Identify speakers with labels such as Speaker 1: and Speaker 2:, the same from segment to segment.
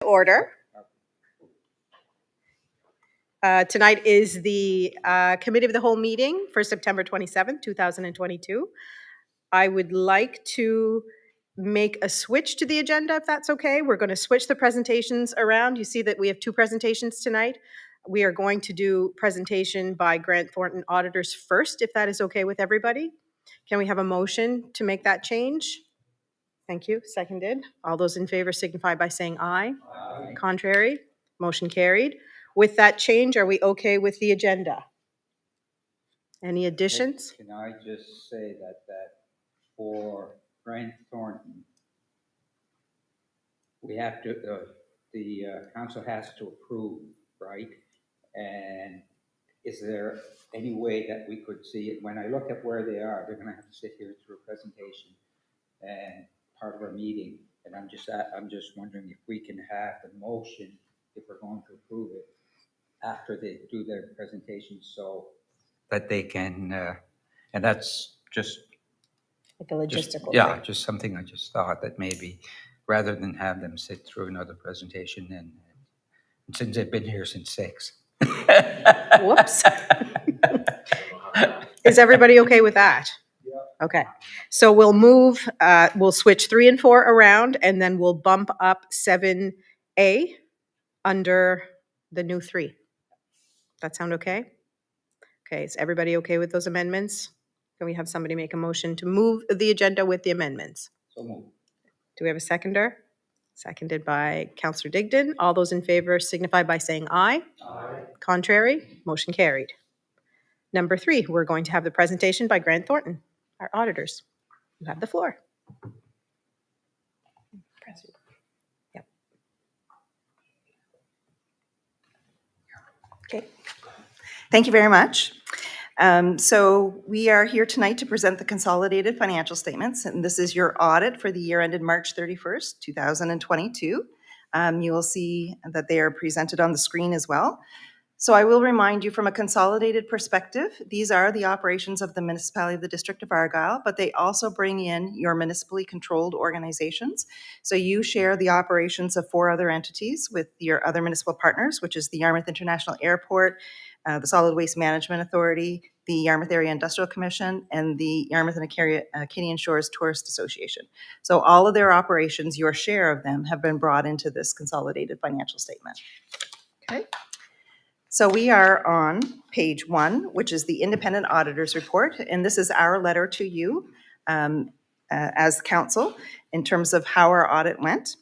Speaker 1: order. Tonight is the Committee of the Whole meeting for September 27th, 2022. I would like to make a switch to the agenda, if that's okay. We're going to switch the presentations around. You see that we have two presentations tonight. We are going to do presentation by Grant Thornton auditors first, if that is okay with everybody. Can we have a motion to make that change? Thank you. Seconded. All those in favor signify by saying aye. Aye. Contrary? Motion carried. With that change, are we okay with the agenda? Any additions?
Speaker 2: Can I just say that for Grant Thornton, we have to, the council has to approve, right? And is there any way that we could see it? When I look at where they are, they're going to have to sit here through a presentation and part of our meeting. And I'm just wondering if we can have the motion, if we're going to approve it, after they do their presentation, so that they can, and that's just
Speaker 1: Like a logistical
Speaker 2: thing. Just something I just thought that maybe rather than have them sit through another presentation and since they've been here since 6.
Speaker 1: Whoops. Is everybody okay with that? Yeah. Okay. So we'll move, we'll switch 3 and 4 around, and then we'll bump up 7A under the new 3. That sound okay? Okay, is everybody okay with those amendments? Can we have somebody make a motion to move the agenda with the amendments?
Speaker 2: So moved.
Speaker 1: Do we have a seconder? Seconded by Councillor Digdon. All those in favor signify by saying aye. Aye. Contrary? Motion carried. Number 3, we're going to have the presentation by Grant Thornton, our auditors. You have the floor. Yep.
Speaker 3: Okay. Thank you very much. So we are here tonight to present the consolidated financial statements, and this is your audit for the year ended March 31st, 2022. You will see that they are presented on the screen as well. So I will remind you from a consolidated perspective, these are the operations of the municipality of the District of Argyll, but they also bring in your municipally controlled organizations. So you share the operations of 4 other entities with your other municipal partners, which is the Yarmouth International Airport, the Solid Waste Management Authority, the Yarmouth Area Industrial Commission, and the Yarmouth and Acadian Shores Tourist Association. So all of their operations, your share of them, have been brought into this consolidated financial statement. Okay. So we are on page 1, which is the Independent Auditor's Report, and this is our letter to you as council in terms of how our audit went.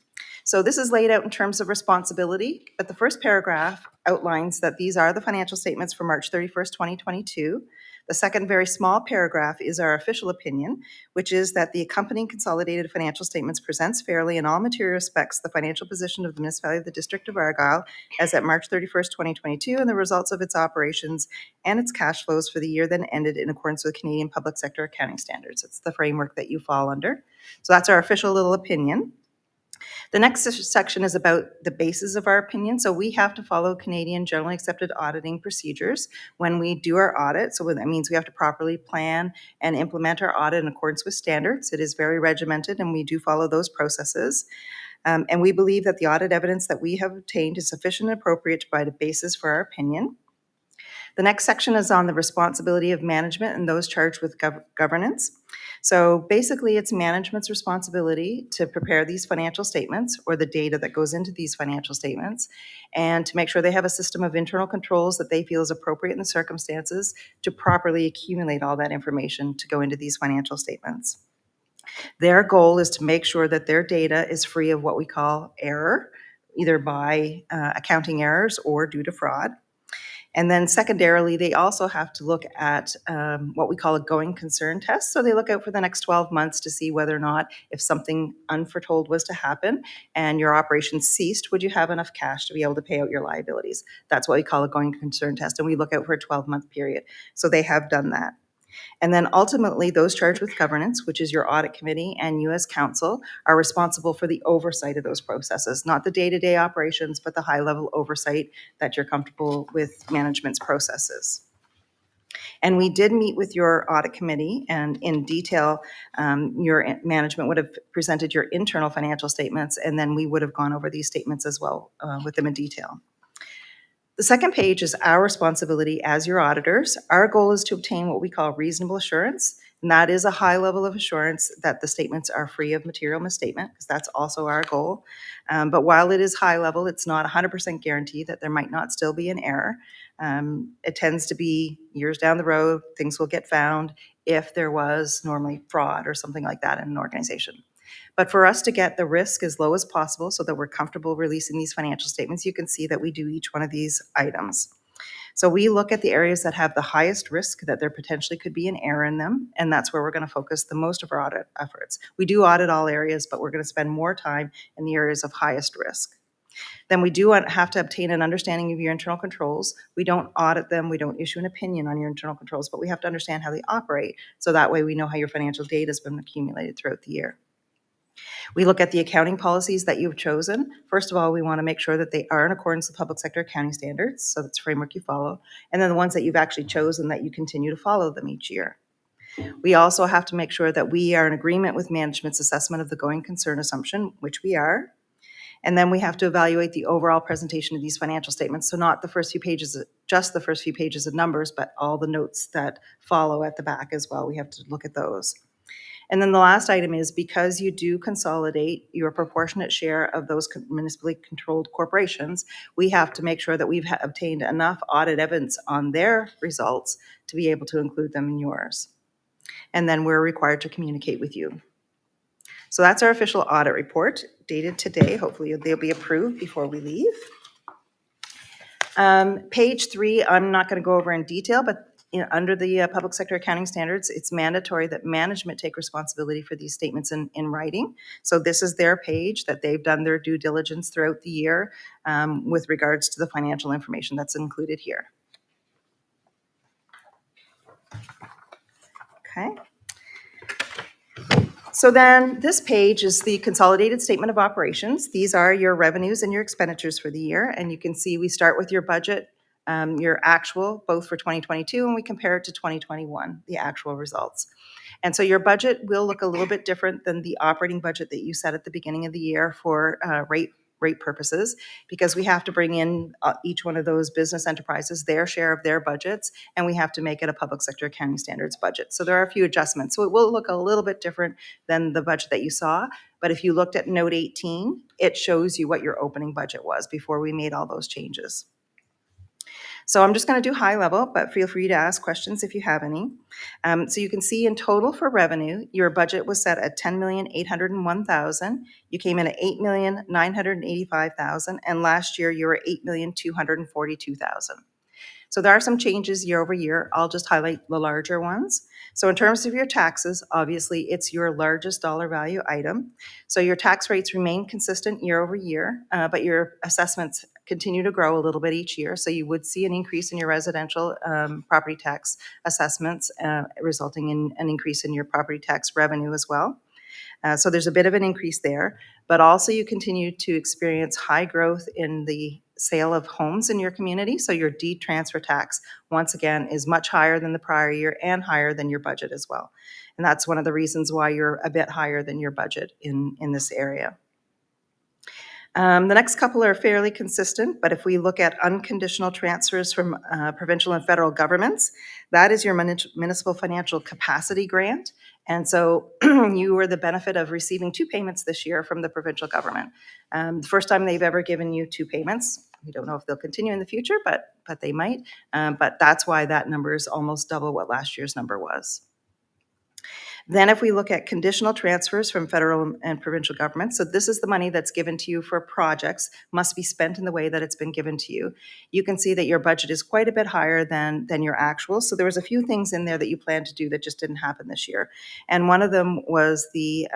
Speaker 3: So this is laid out in terms of responsibility, but the first paragraph outlines that these are the financial statements for March 31st, 2022. The second very small paragraph is our official opinion, which is that the accompanying consolidated financial statements presents fairly in all material respects the financial position of the municipality of the District of Argyll as at March 31st, 2022, and the results of its operations and its cash flows for the year then ended in accordance with Canadian public sector accounting standards. It's the framework that you fall under. So that's our official little opinion. The next section is about the basis of our opinion. So we have to follow Canadian generally accepted auditing procedures when we do our audit. So that means we have to properly plan and implement our audit in accordance with standards. It is very regimented and we do follow those processes. And we believe that the audit evidence that we have obtained is sufficient and appropriate to provide a basis for our opinion. The next section is on the responsibility of management and those charged with governance. So basically, it's management's responsibility to prepare these financial statements or the data that goes into these financial statements and to make sure they have a system of internal controls that they feel is appropriate in the circumstances to properly accumulate all that information to go into these financial statements. Their goal is to make sure that their data is free of what we call error, either by accounting errors or due to fraud. And then secondarily, they also have to look at what we call a going concern test. So they look out for the next 12 months to see whether or not if something unforetold was to happen and your operation ceased, would you have enough cash to be able to pay out your liabilities? That's what we call a going concern test. And we look out for a 12-month period. So they have done that. And then ultimately, those charged with governance, which is your audit committee and you as council, are responsible for the oversight of those processes, not the day-to-day operations, but the high-level oversight that you're comfortable with management's processes. And we did meet with your audit committee, and in detail, your management would have presented your internal financial statements, and then we would have gone over these statements as well with them in detail. The second page is our responsibility as your auditors. Our goal is to obtain what we call reasonable assurance, and that is a high level of assurance that the statements are free of material misstatement, because that's also our goal. But while it is high level, it's not 100% guarantee that there might not still be an error. It tends to be years down the road, things will get found if there was normally fraud or something like that in an organization. But for us to get the risk as low as possible so that we're comfortable releasing these financial statements, you can see that we do each one of these items. So we look at the areas that have the highest risk that there potentially could be an error in them, and that's where we're going to focus the most of our audit efforts. We do audit all areas, but we're going to spend more time in the areas of highest risk. Then we do have to obtain an understanding of your internal controls. We don't audit them, we don't issue an opinion on your internal controls, but we have to understand how they operate, so that way we know how your financial data has been accumulated throughout the year. We look at the accounting policies that you've chosen. First of all, we want to make sure that they are in accordance with public sector accounting standards, so that's the framework you follow. And then the ones that you've actually chosen, that you continue to follow them each year. We also have to make sure that we are in agreement with management's assessment of the going concern assumption, which we are. And then we have to evaluate the overall presentation of these financial statements. So not the first few pages, just the first few pages of numbers, but all the notes that follow at the back as well. We have to look at those. And then the last item is, because you do consolidate your proportionate share of those municipally controlled corporations, we have to make sure that we've obtained enough audit evidence on their results to be able to include them in yours. And then we're required to communicate with you. So that's our official audit report dated today. Hopefully they'll be approved before we leave. Page 3, I'm not going to go over in detail, but under the public sector accounting standards, it's mandatory that management take responsibility for these statements in writing. So this is their page that they've done their due diligence throughout the year with regards to the financial information that's included here. Okay. So then this page is the consolidated statement of operations. These are your revenues and your expenditures for the year. And you can see we start with your budget, your actual, both for 2022, and we compare it to 2021, the actual results. And so your budget will look a little bit different than the operating budget that you set at the beginning of the year for rate purposes, because we have to bring in each one of those business enterprises, their share of their budgets, and we have to make it a public sector accounting standards budget. So there are a few adjustments. So it will look a little bit different than the budget that you saw. But if you looked at note 18, it shows you what your opening budget was before we made all those changes. So I'm just going to do high level, but feel free to ask questions if you have any. So you can see in total for revenue, your budget was set at $10,801,000. You came in at $8,985,000, and last year you were $8,242,000. So there are some changes year over year. I'll just highlight the larger ones. So in terms of your taxes, obviously it's your largest dollar value item. So your tax rates remain consistent year over year, but your assessments continue to grow a little bit each year. So you would see an increase in your residential property tax assessments, resulting in an increase in your property tax revenue as well. So there's a bit of an increase there, but also you continue to experience high growth in the sale of homes in your community. So your deed transfer tax, once again, is much higher than the prior year and higher than your budget as well. And that's one of the reasons why you're a bit higher than your budget in this area. The next couple are fairly consistent, but if we look at unconditional transfers from provincial and federal governments, that is your municipal financial capacity grant. And so you were the benefit of receiving 2 payments this year from the provincial government. The first time they've ever given you 2 payments. We don't know if they'll continue in the future, but they might. But that's why that number is almost double what last year's number was. Then if we look at conditional transfers from federal and provincial governments, so this is the money that's given to you for projects, must be spent in the way that it's been given to you. You can see that your budget is quite a bit higher than your actual. So there was a few things in there that you planned to do that just didn't happen this year. And one of them was the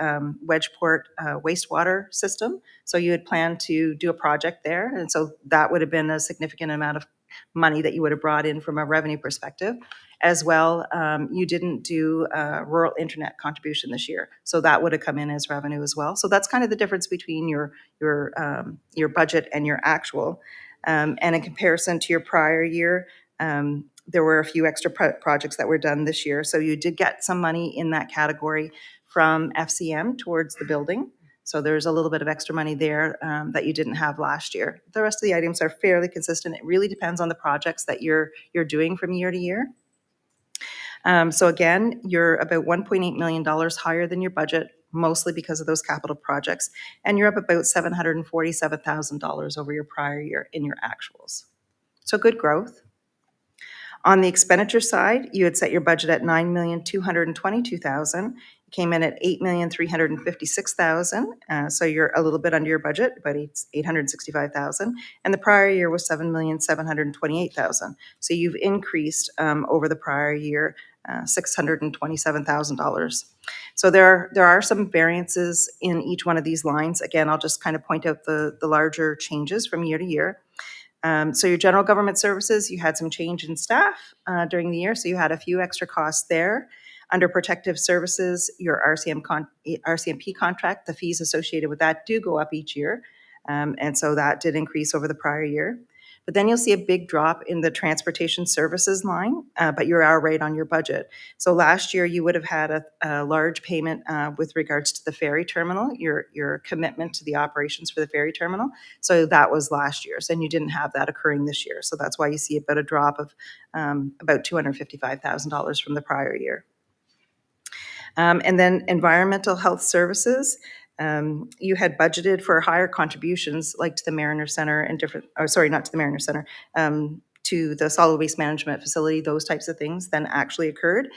Speaker 3: Wedgeport wastewater system. So you had planned to do a project there. And so that would have been a significant amount of money that you would have brought in from a revenue perspective. As well, you didn't do rural internet contribution this year, so that would have come in as revenue as well. So that's kind of the difference between your budget and your actual. And in comparison to your prior year, there were a few extra projects that were done this year. So you did get some money in that category from FCM towards the building. So there's a little bit of extra money there that you didn't have last year. The rest of the items are fairly consistent. It really depends on the projects that you're doing from year to year. So again, you're about $1.8 million higher than your budget, mostly because of those capital projects, and you're up about $747,000 over your prior year in your actuals. So good growth. On the expenditure side, you had set your budget at $9,222,000. You came in at $8,356,000. So you're a little bit under your budget, about $865,000. And the prior year was $7,728,000. So you've increased over the prior year $627,000. So there are some variances in each one of these lines. Again, I'll just kind of point out the larger changes from year to year. So your general government services, you had some change in staff during the year, so you had a few extra costs there. Under protective services, your RCMP contract, the fees associated with that do go up each year, and so that did increase over the prior year. But then you'll see a big drop in the transportation services line, but you are right on your budget. So last year you would have had a large payment with regards to the ferry terminal, your commitment to the operations for the ferry terminal. So that was last year's, and you didn't have that occurring this year. So that's why you see about a drop of about $255,000 from the prior year. And then environmental health services. You had budgeted for higher contributions, like to the Mariner Center and not to the Mariner Center, to the solid waste management facility, those types of things, then actually occurred.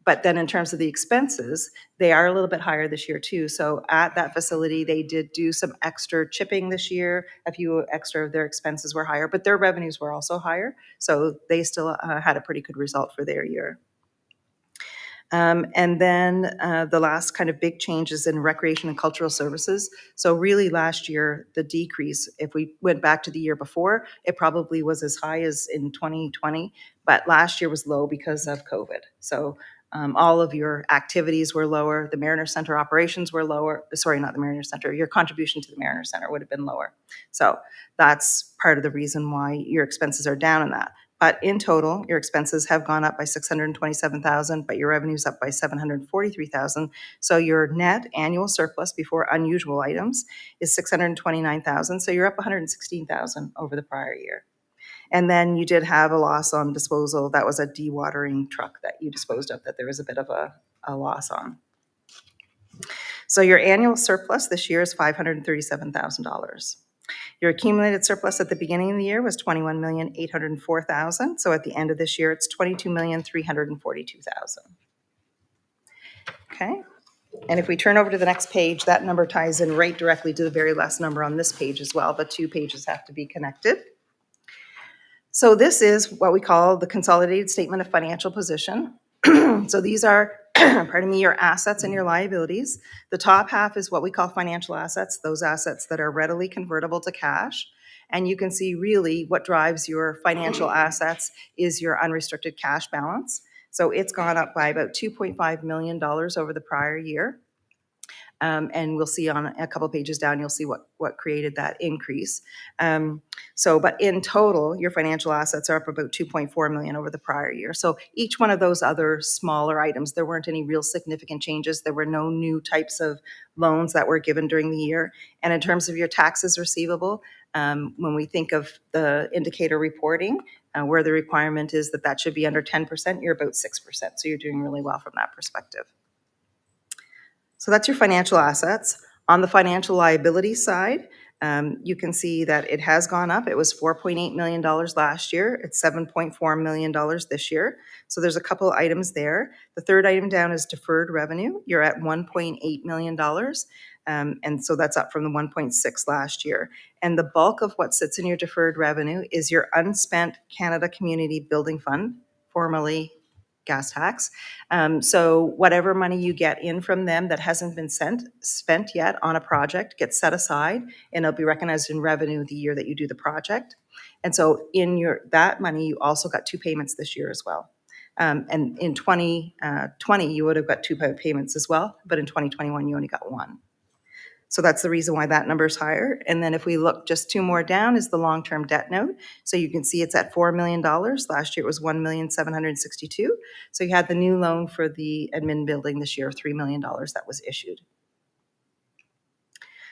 Speaker 3: But then in terms of the expenses, they are a little bit higher this year too. So at that facility, they did do some extra chipping this year. A few extra of their expenses were higher, but their revenues were also higher. So they still had a pretty good result for their year. And then the last kind of big change is in recreation and cultural services. So really last year, the decrease, if we went back to the year before, it probably was as high as in 2020, but last year was low because of COVID. So all of your activities were lower. The Mariner Center operations were lower. Sorry, not the Mariner Center. Your contribution to the Mariner Center would have been lower. So that's part of the reason why your expenses are down in that. But in total, your expenses have gone up by $627,000, but your revenue's up by $743,000. So your net annual surplus before unusual items is $629,000. So you're up $116,000 over the prior year. And then you did have a loss on disposal. That was a dewatering truck that you disposed of, that there was a bit of a loss on. So your annual surplus this year is $537,000. Your accumulated surplus at the beginning of the year was $21,804,000. So at the end of this year, it's $22,342,000. Okay. And if we turn over to the next page, that number ties in right directly to the very last number on this page as well. The two pages have to be connected. So this is what we call the consolidated statement of financial position. So these are, pardon me, your assets and your liabilities. The top half is what we call financial assets, those assets that are readily convertible to cash. And you can see really what drives your financial assets is your unrestricted cash balance. So it's gone up by about $2.5 million over the prior year. And we'll see on a couple pages down, you'll see what created that increase. But in total, your financial assets are up about $2.4 million over the prior year. So each one of those other smaller items, there weren't any real significant changes. There were no new types of loans that were given during the year. And in terms of your taxes receivable, when we think of the indicator reporting, where the requirement is that should be under 10%, you're about 6%. So you're doing really well from that perspective. So that's your financial assets. On the financial liability side, you can see that it has gone up. It was $4.8 million last year. It's $7.4 million this year. So there's a couple items there. The third item down is deferred revenue. You're at $1.8 million. And so that's up from the 1.6 last year. And the bulk of what sits in your deferred revenue is your unspent Canada Community Building Fund, formerly gas tax. So whatever money you get in from them that hasn't been spent yet on a project gets set aside, and it'll be recognized in revenue the year that you do the project. And so in that money, you also got two payments this year as well. And in 2020, you would have got two payments as well, but in 2021, you only got one. So that's the reason why that number is higher. And then if we look just 2 more down is the long-term debt note. So you can see it's at $4 million. Last year it was $1,762,000. So you had the new loan for the admin building this year of $3 million that was issued.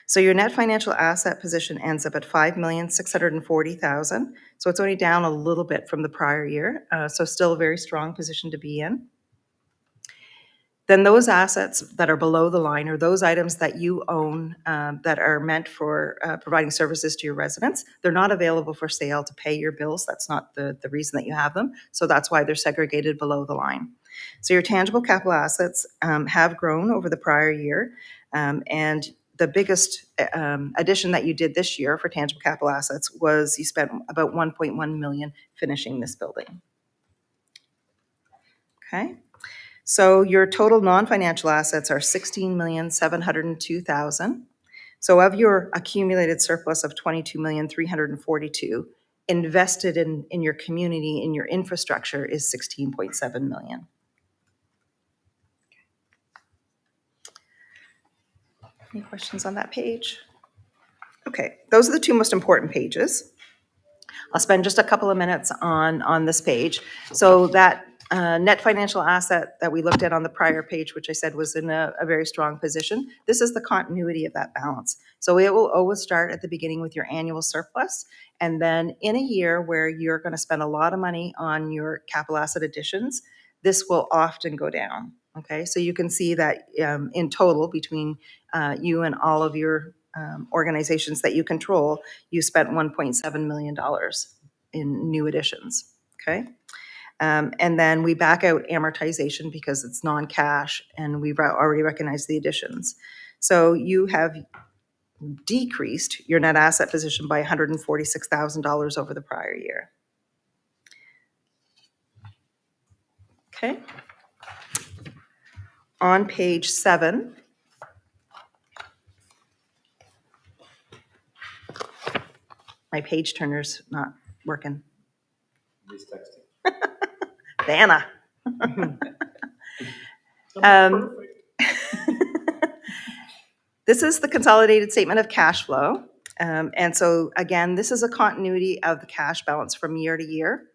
Speaker 3: So your net financial asset position ends up at $5,640,000. So it's only down a little bit from the prior year. So still a very strong position to be in. Then those assets that are below the line, or those items that you own that are meant for providing services to your residents, they're not available for sale to pay your bills. That's not the reason that you have them. So that's why they're segregated below the line. So your tangible capital assets have grown over the prior year. And the biggest addition that you did this year for tangible capital assets was you spent about $1.1 million finishing this building. Okay. So your total non-financial assets are $16,702,000. So of your accumulated surplus of $22,342,000, invested in your community, in your infrastructure is $16.7 million. Any questions on that page? Okay, those are the two most important pages. I'll spend just a couple of minutes on this page. So that net financial asset that we looked at on the prior page, which I said was in a very strong position, this is the continuity of that balance. So it will always start at the beginning with your annual surplus. And then in a year where you're going to spend a lot of money on your capital asset additions, this will often go down. Okay, so you can see that in total between you and all of your organizations that you control, you spent $1.7 million in new additions. Okay. And then we back out amortization because it's non-cash and we've already recognized the additions. So you have decreased your net asset position by $146,000 over the prior year. Okay. On page 7, my page turner's not working.
Speaker 4: He's texting.
Speaker 3: Vanna. This is the consolidated statement of cash flow. And so again, this is a continuity of the cash balance from year to year.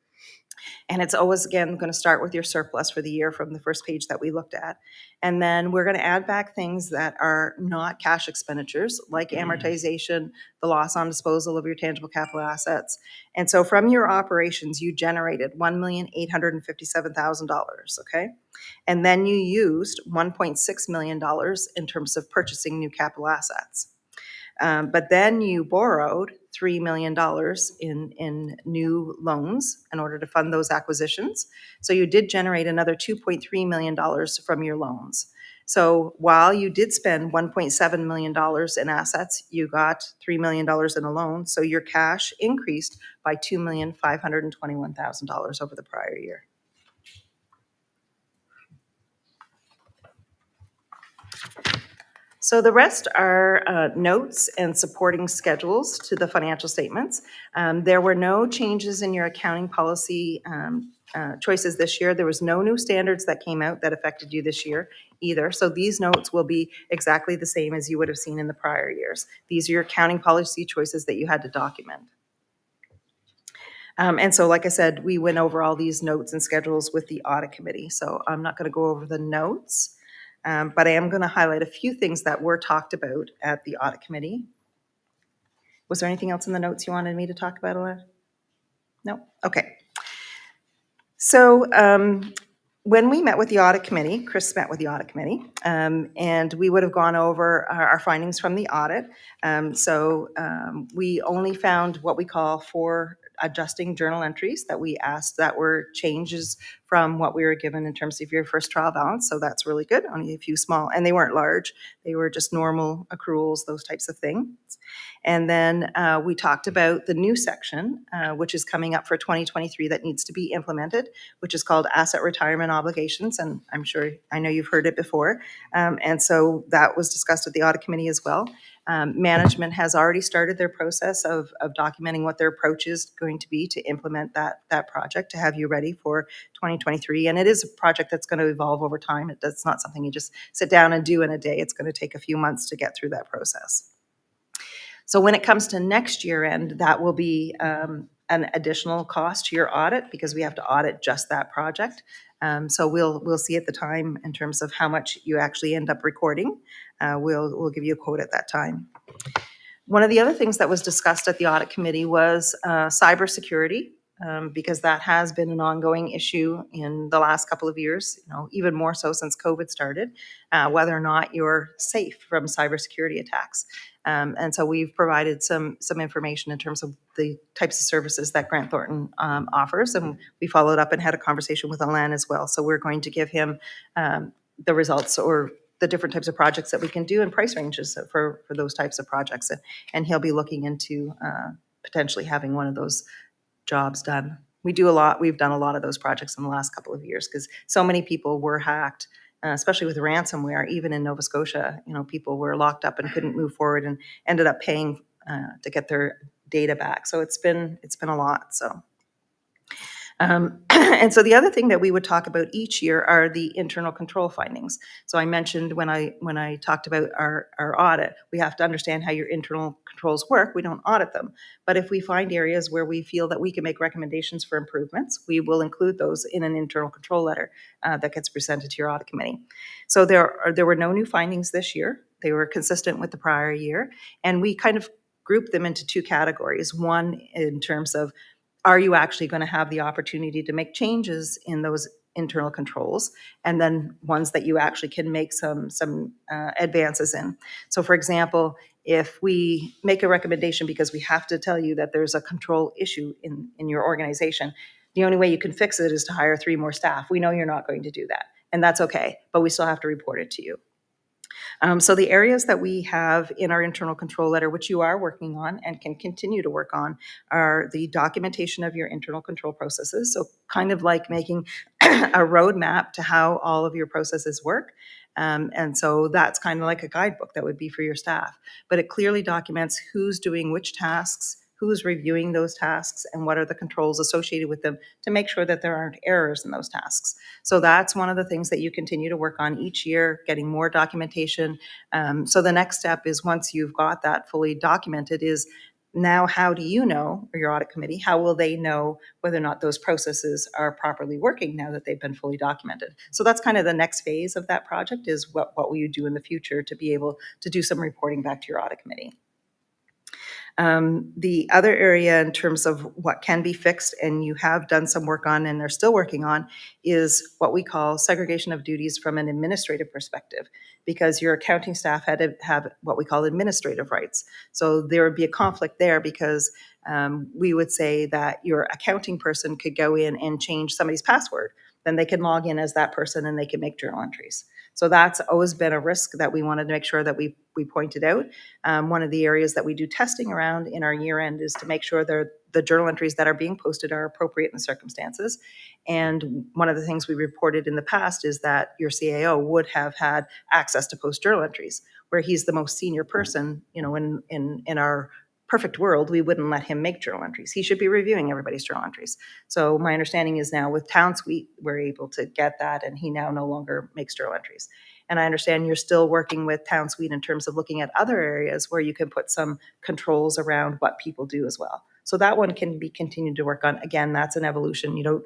Speaker 3: And it's always, again, going to start with your surplus for the year from the first page that we looked at. And then we're going to add back things that are not cash expenditures, like amortization, the loss on disposal of your tangible capital assets. And so from your operations, you generated $1,857,000, okay? And then you used $1.6 million in terms of purchasing new capital assets. But then you borrowed $3 million in new loans in order to fund those acquisitions. So you did generate another $2.3 million from your loans. So while you did spend $1.7 million in assets, you got $3 million in a loan. So your cash increased by $2,521,000 over the prior year. So the rest are notes and supporting schedules to the financial statements. There were no changes in your accounting policy choices this year. There was no new standards that came out that affected you this year either. So these notes will be exactly the same as you would have seen in the prior years. These are your accounting policy choices that you had to document. And so, like I said, we went over all these notes and schedules with the audit committee. So I'm not going to go over the notes. But I am going to highlight a few things that were talked about at the audit committee. Was there anything else in the notes you wanted me to talk about, Alana? No? Okay. So when we met with the audit committee, Chris met with the audit committee, and we would have gone over our findings from the audit. We only found what we call 4 adjusting journal entries that we asked that were changes from what we were given in terms of your first trial balance. So that's really good. Only a few small, and they weren't large. They were just normal accruals, those types of things. And then we talked about the new section, which is coming up for 2023 that needs to be implemented, which is called asset retirement obligations. And I know you've heard it before. And so that was discussed at the audit committee as well. Management has already started their process of documenting what their approach is going to be to implement that project, to have you ready for 2023. And it is a project that's going to evolve over time. It's not something you just sit down and do in a day. It's going to take a few months to get through that process. So when it comes to next year end, that will be an additional cost to your audit because we have to audit just that project. So we'll see at the time in terms of how much you actually end up recording. We'll give you a quote at that time. One of the other things that was discussed at the audit committee was cybersecurity, because that has been an ongoing issue in the last couple of years, even more so since COVID started, whether or not you're safe from cybersecurity attacks. And so we've provided some information in terms of the types of services that Grant Thornton offers, and we followed up and had a conversation with Alain as well. So we're going to give him the results or the different types of projects that we can do and price ranges for those types of projects. And he'll be looking into potentially having one of those jobs done. We've done a lot of those projects in the last couple of years because so many people were hacked, especially with ransomware. Even in Nova Scotia, people were locked up and couldn't move forward and ended up paying to get their data back. So it's been a lot. So. And so the other thing that we would talk about each year are the internal control findings. So I mentioned when I talked about our audit, we have to understand how your internal controls work. We don't audit them. But if we find areas where we feel that we can make recommendations for improvements, we will include those in an internal control letter that gets presented to your audit committee. So there were no new findings this year. They were consistent with the prior year. And we kind of grouped them into two categories. One in terms of, are you actually going to have the opportunity to make changes in those internal controls, and then ones that you actually can make some advances in. So for example, if we make a recommendation because we have to tell you that there's a control issue in your organization, the only way you can fix it is to hire 3 more staff. We know you're not going to do that, and that's okay, but we still have to report it to you. So the areas that we have in our internal control letter, which you are working on and can continue to work on, are the documentation of your internal control processes. So kind of like making a roadmap to how all of your processes work. And so that's kind of like a guidebook that would be for your staff. But it clearly documents who's doing which tasks, who's reviewing those tasks, and what are the controls associated with them to make sure that there aren't errors in those tasks. So that's one of the things that you continue to work on each year, getting more documentation. So the next step is, once you've got that fully documented, is now how do you know, or your audit committee, how will they know whether or not those processes are properly working now that they've been fully documented? So that's kind of the next phase of that project, is what will you do in the future to be able to do some reporting back to your audit committee. The other area in terms of what can be fixed, and you have done some work on and are still working on, is what we call segregation of duties from an administrative perspective, because your accounting staff had to have what we call administrative rights. So there would be a conflict there because we would say that your accounting person could go in and change somebody's password. Then they can log in as that person and they can make journal entries. So that's always been a risk that we wanted to make sure that we pointed out. One of the areas that we do testing around in our year end is to make sure the journal entries that are being posted are appropriate in the circumstances. And one of the things we reported in the past is that your CAO would have had access to post journal entries, where he's the most senior person. In our perfect world, we wouldn't let him make journal entries. He should be reviewing everybody's journal entries. So my understanding is now with TownSuite, we're able to get that, and he now no longer makes journal entries. And I understand you're still working with TownSuite in terms of looking at other areas where you can put some controls around what people do as well. So that one can be continued to work on. Again, that's an evolution. You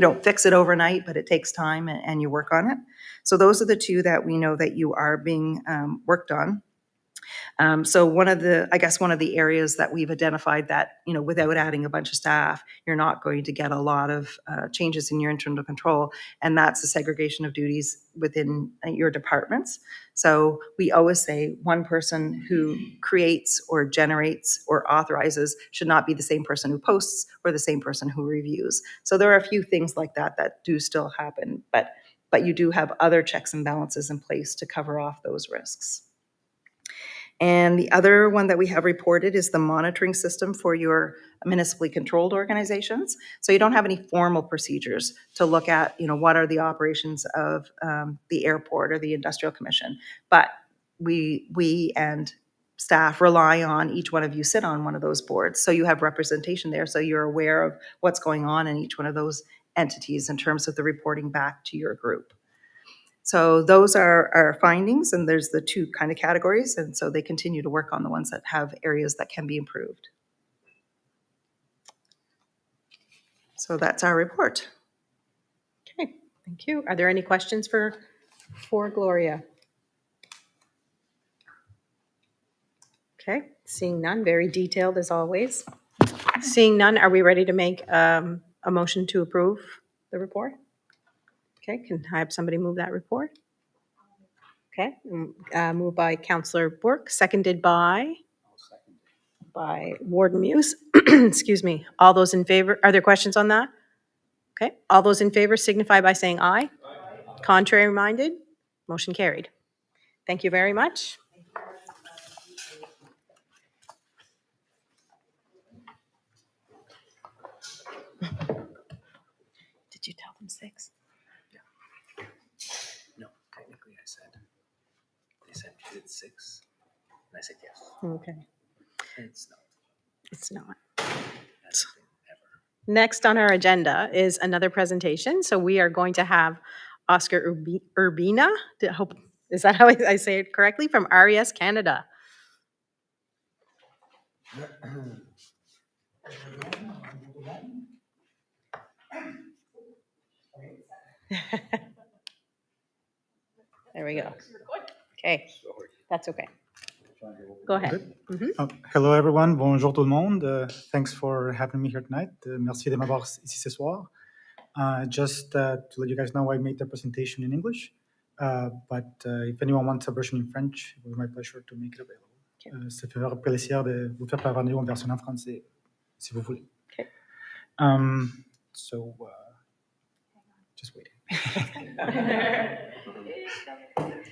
Speaker 3: don't fix it overnight, but it takes time and you work on it. So those are the two that we know that you are being worked on. So one of the areas that we've identified that, without adding a bunch of staff, you're not going to get a lot of changes in your internal control, and that's the segregation of duties within your departments. So we always say one person who creates or generates or authorizes should not be the same person who posts or the same person who reviews. So there are a few things like that do still happen, but you do have other checks and balances in place to cover off those risks. And the other one that we have reported is the monitoring system for your municipally controlled organizations. So you don't have any formal procedures to look at, what are the operations of the airport or the industrial commission. But we and staff rely on each one of you sit on one of those boards. So you have representation there. So you're aware of what's going on in each one of those entities in terms of the reporting back to your group. So those are our findings, and there's the two kind of categories. And so they continue to work on the ones that have areas that can be improved. So that's our report.
Speaker 1: Okay, thank you. Are there any questions for Gloria? Okay, seeing none, very detailed as always. Seeing none, are we ready to make a motion to approve the report? Okay, can I have somebody move that report? Okay, moved by Councillor Bourque, seconded
Speaker 2: I'll second it.
Speaker 1: by Warden Muse. Excuse me. All those in favor, are there questions on that? Okay, all those in favor signify by saying aye. Contrary minded, motion carried. Thank you very much. Did you tell them 6?
Speaker 4: No, technically I said, they said, is it 6? And I said, yes.
Speaker 1: Okay,
Speaker 4: And it's not.
Speaker 1: it's not.
Speaker 4: That's the thing, ever.
Speaker 1: Next on our agenda is another presentation. So we are going to have Oscar Urbina, is that how I say it correctly, from RES Canada. There we go. Okay,
Speaker 2: Sorry.
Speaker 1: that's okay.
Speaker 2: Trying to open
Speaker 1: Go
Speaker 2: it.
Speaker 1: ahead. Mhm.
Speaker 5: Hello everyone, bonjour tout le monde. Thanks for having me here tonight. Merci de m'avoir ici ce soir. Just to let you guys know, I made the presentation in English, but if anyone wants a version in French, it will be my pleasure to make it available.
Speaker 1: Okay.
Speaker 5: Ça fait plaisir de vous faire parvenir une version en français, si vous voulez.
Speaker 1: Okay.
Speaker 5: So, just waiting.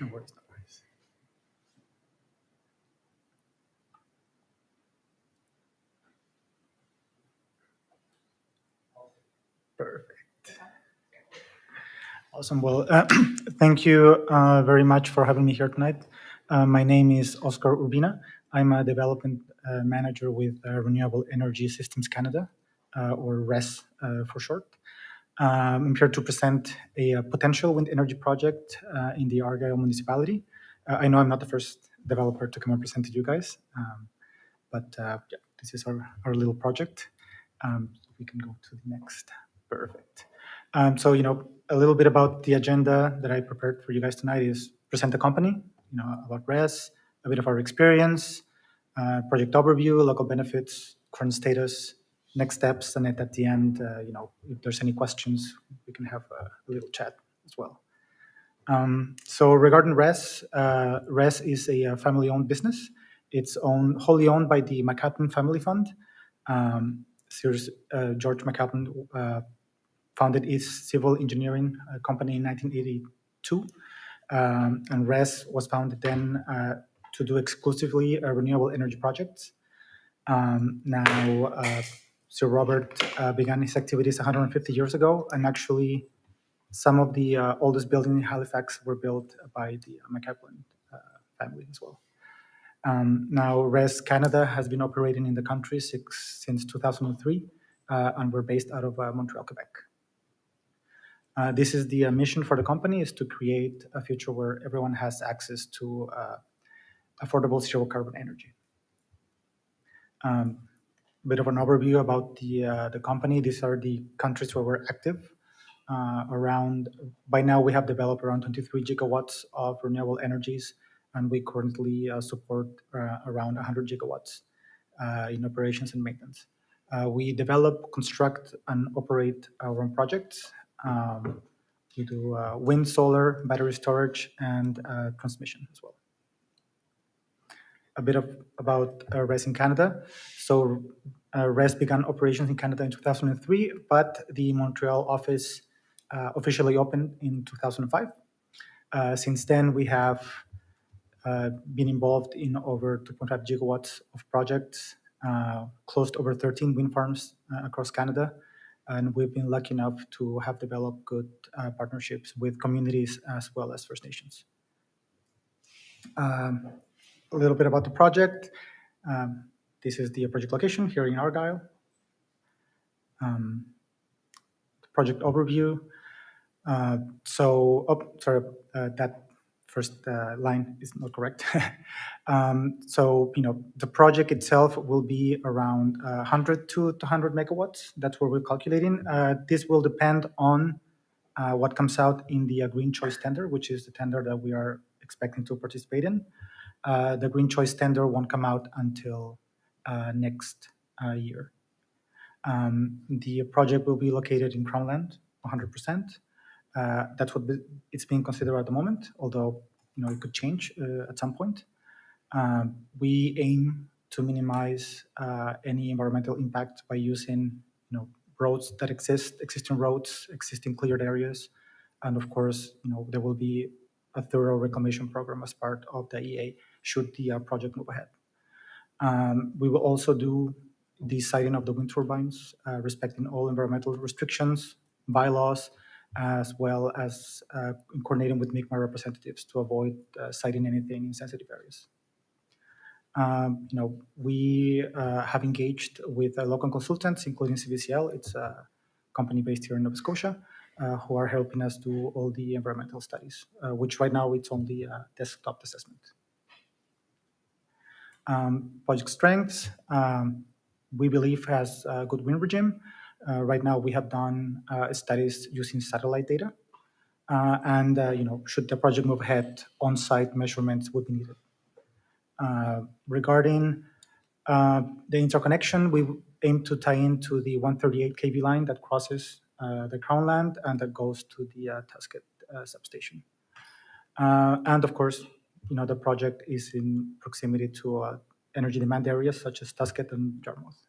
Speaker 5: No worries, no worries. Perfect. Awesome. Well, thank you very much for having me here tonight. My name is Oscar Urbina. I'm a development manager with Renewable Energy Systems Canada, or RES for short. I'm here to present a potential wind energy project in the Argyle municipality. I know I'm not the first developer to come and present to you guys, but yeah, this is our little project. We can go to the next. Perfect. So, a little bit about the agenda that I prepared for you guys tonight is present the company, about RES, a bit of our experience, project overview, local benefits, current status, next steps, and at the end, if there's any questions, we can have a little chat as well. So regarding RES, RES is a family-owned business. It's wholly owned by the McCutcheon Family Fund. Sir George McCutcheon founded his civil engineering company in 1982, and RES was founded then to do exclusively renewable energy projects. Now, Sir Robert began his activities 150 years ago, and actually some of the oldest buildings in Halifax were built by the McCutcheon family as well. Now, RES Canada has been operating in the country since 2003, and we're based out of Montreal, Quebec. This is the mission for the company, is to create a future where everyone has access to affordable zero carbon energy. Bit of an overview about the company. These are the countries where we're active. By now we have developed around 23 gigawatts of renewable energies, and we currently support around 100 gigawatts in operations and maintenance. We develop, construct, and operate our own projects. We do wind, solar, battery storage, and transmission as well. A bit about RES in Canada. So RES began operations in Canada in 2003, but the Montreal office officially opened in 2005. Since then, we have been involved in over 2.5 gigawatts of projects, closed over 13 wind farms across Canada, and we've been lucky enough to have developed good partnerships with communities as well as First Nations. a little bit about the project. This is the project location here in Argyle. Project overview. That first line is not correct. The project itself will be around 100 to 200 megawatts. That's what we're calculating. This will depend on what comes out in the Green Choice tender, which is the tender that we are expecting to participate in. The Green Choice tender won't come out until next year. The project will be located in Crownland, 100%. That's what it's being considered at the moment, although it could change at some point. We aim to minimize any environmental impact by using roads that existing roads, existing cleared areas, and of course there will be a thorough reclamation program as part of the EA should the project move ahead. We will also do the siting of the wind turbines, respecting all environmental restrictions, bylaws, as well as coordinating with MICMA representatives to avoid siting anything in sensitive areas. We have engaged with local consultants, including CVCL. It's a company based here in Nova Scotia, who are helping us do all the environmental studies, which right now it's only a desktop assessment. Project strengths, we believe has a good wind regime. Right now we have done studies using satellite data. Should the project move ahead, on-site measurements would be needed. Regarding the interconnection, we aim to tie into the 138 kV line that crosses the Crownland and that goes to the Tusket substation. And of course, the project is in proximity to energy demand areas such as Tusket and Yarmouth.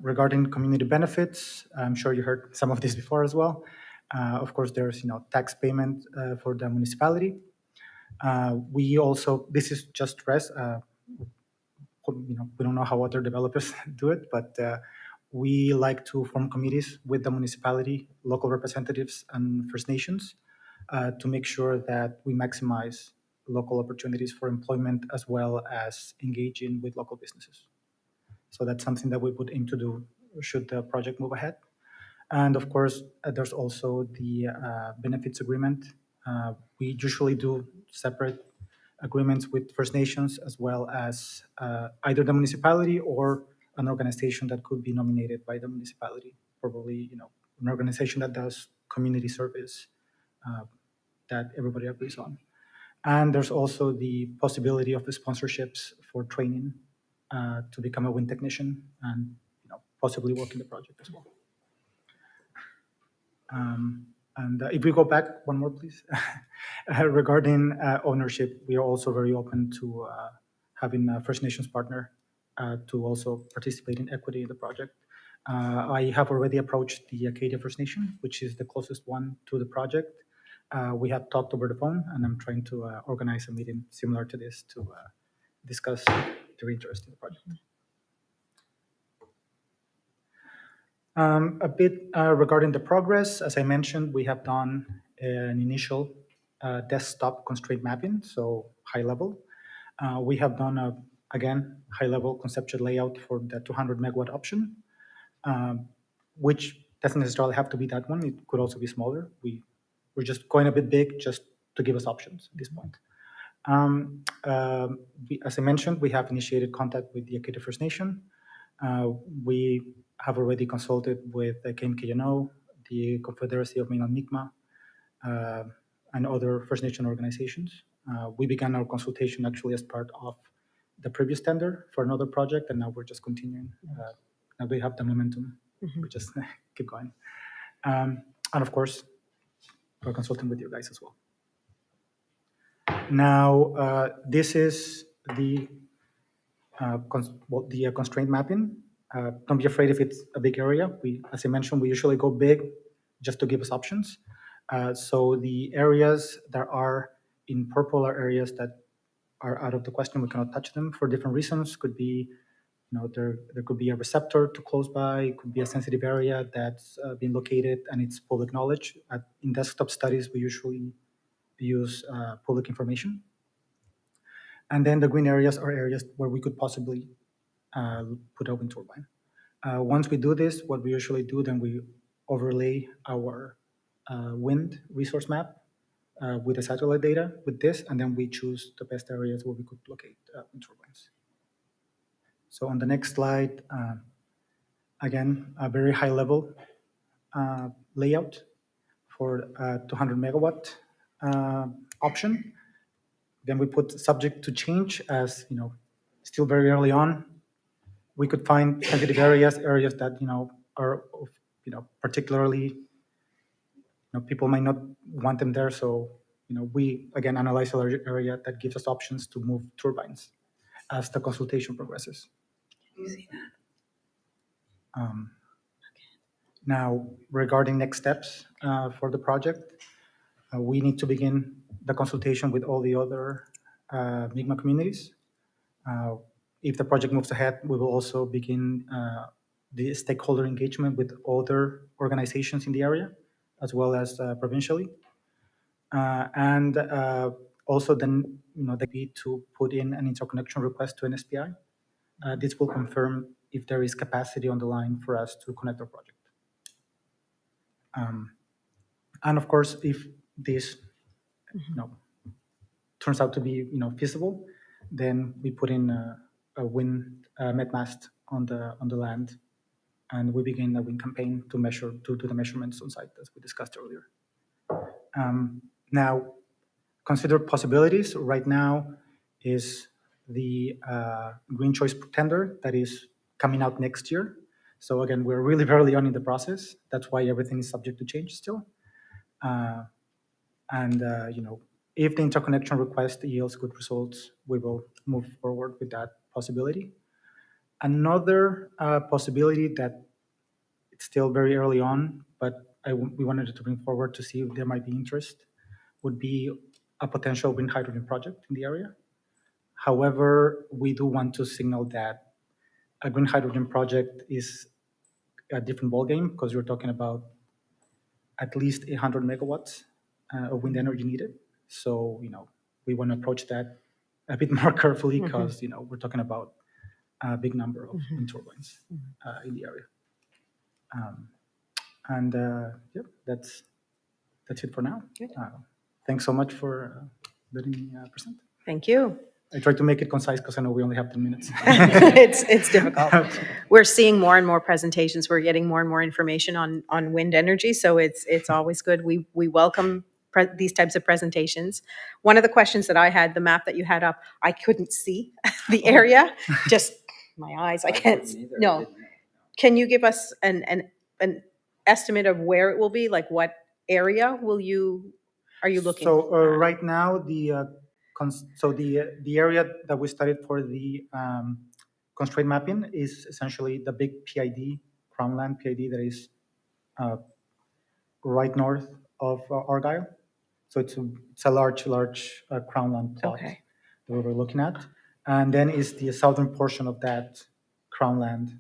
Speaker 5: Regarding community benefits, I'm sure you heard some of this before as well. Of course, there's tax payment for the municipality. We also, this is just RES. We don't know how other developers do it, but we like to form committees with the municipality, local representatives, and First Nations to make sure that we maximize local opportunities for employment as well as engaging with local businesses. So that's something that we would aim to do should the project move ahead. And of course, there's also the benefits agreement. We usually do separate agreements with First Nations as well as either the municipality or an organization that could be nominated by the municipality, probably an organization that does community service that everybody agrees on. And there's also the possibility of the sponsorships for training to become a wind technician and possibly work in the project as well. And if we go back one more, please. Regarding ownership, we are also very open to having a First Nations partner to also participate in equity in the project. I have already approached the Acadia First Nation, which is the closest one to the project. We have talked over the phone, and I'm trying to organize a meeting similar to this to discuss their interest in the project. A bit regarding the progress, as I mentioned, we have done an initial desktop constraint mapping, so high level. We have done, again, high level conceptual layout for the 200 megawatt option, which doesn't necessarily have to be that one. It could also be smaller. We're just going a bit big just to give us options at this point. As I mentioned, we have initiated contact with the Acadia First Nation. We have already consulted with the KMKNO, the Confederacy of Mainland Mi'kmaq, and other First Nation organizations. We began our consultation actually as part of the previous tender for another project, and now we're just continuing. Now we have the momentum. We just keep going. And of course, we're consulting with you guys as well. Now, this is the constraint mapping. Don't be afraid if it's a big area. As I mentioned, we usually go big just to give us options. So the areas that are in purple are areas that are out of the question. We cannot touch them for different reasons. Could be, there could be a receptor too close by. It could be a sensitive area that's been located and it's public knowledge. In desktop studies, we usually use public information. And then the green areas are areas where we could possibly put a wind turbine. Once we do this, what we usually do, then we overlay our wind resource map with the satellite data with this, and then we choose the best areas where we could locate wind turbines. So on the next slide, again, a very high level layout for 200 megawatt option. Then we put subject to change as, still very early on. We could find sensitive areas that, are, particularly, people might not want them there. So, we, again, analyze our area that gives us options to move turbines as the consultation progresses. Now, regarding next steps for the project, we need to begin the consultation with all the other Mi'kmaq communities. If the project moves ahead, we will also begin the stakeholder engagement with other organizations in the area, as well as provincially. And also then, the need to put in an interconnection request to NSPI. This will confirm if there is capacity on the line for us to connect our project. And of course, if this turns out to be feasible, then we put in a wind met mast on the land, and we begin a wind campaign to do the measurements on site as we discussed earlier. Now, consider possibilities. Right now is the Green Choice tender that is coming out next year. So again, we're really early on in the process. That's why everything is subject to change still. If the interconnection request yields good results, we will move forward with that possibility. Another possibility that it's still very early on, but we wanted to bring forward to see if there might be interest, would be a potential wind hydrogen project in the area. However, we do want to signal that a green hydrogen project is a different ballgame, because you're talking about at least 800 megawatts of wind energy needed. So, we want to approach that a bit more carefully, because, we're talking about a big number of wind turbines in the area. That's it for now. Thanks so much for letting me present.
Speaker 1: Thank you.
Speaker 5: I tried to make it concise because I know we only have 10 minutes.
Speaker 1: It's difficult. We're seeing more and more presentations. We're getting more and more information on wind energy, so it's always good. We welcome these types of presentations. One of the questions that I had, the map that you had up, I couldn't see the area. Just my eyes, I can't. No. Can you give us an estimate of where it will be? Like, what area are you looking?
Speaker 5: So right now, the area that we studied for the constraint mapping is essentially the big PID, Crownland PID, that is right north of Argyle. So it's a large Crownland plot that we were looking at. And then is the southern portion of that Crownland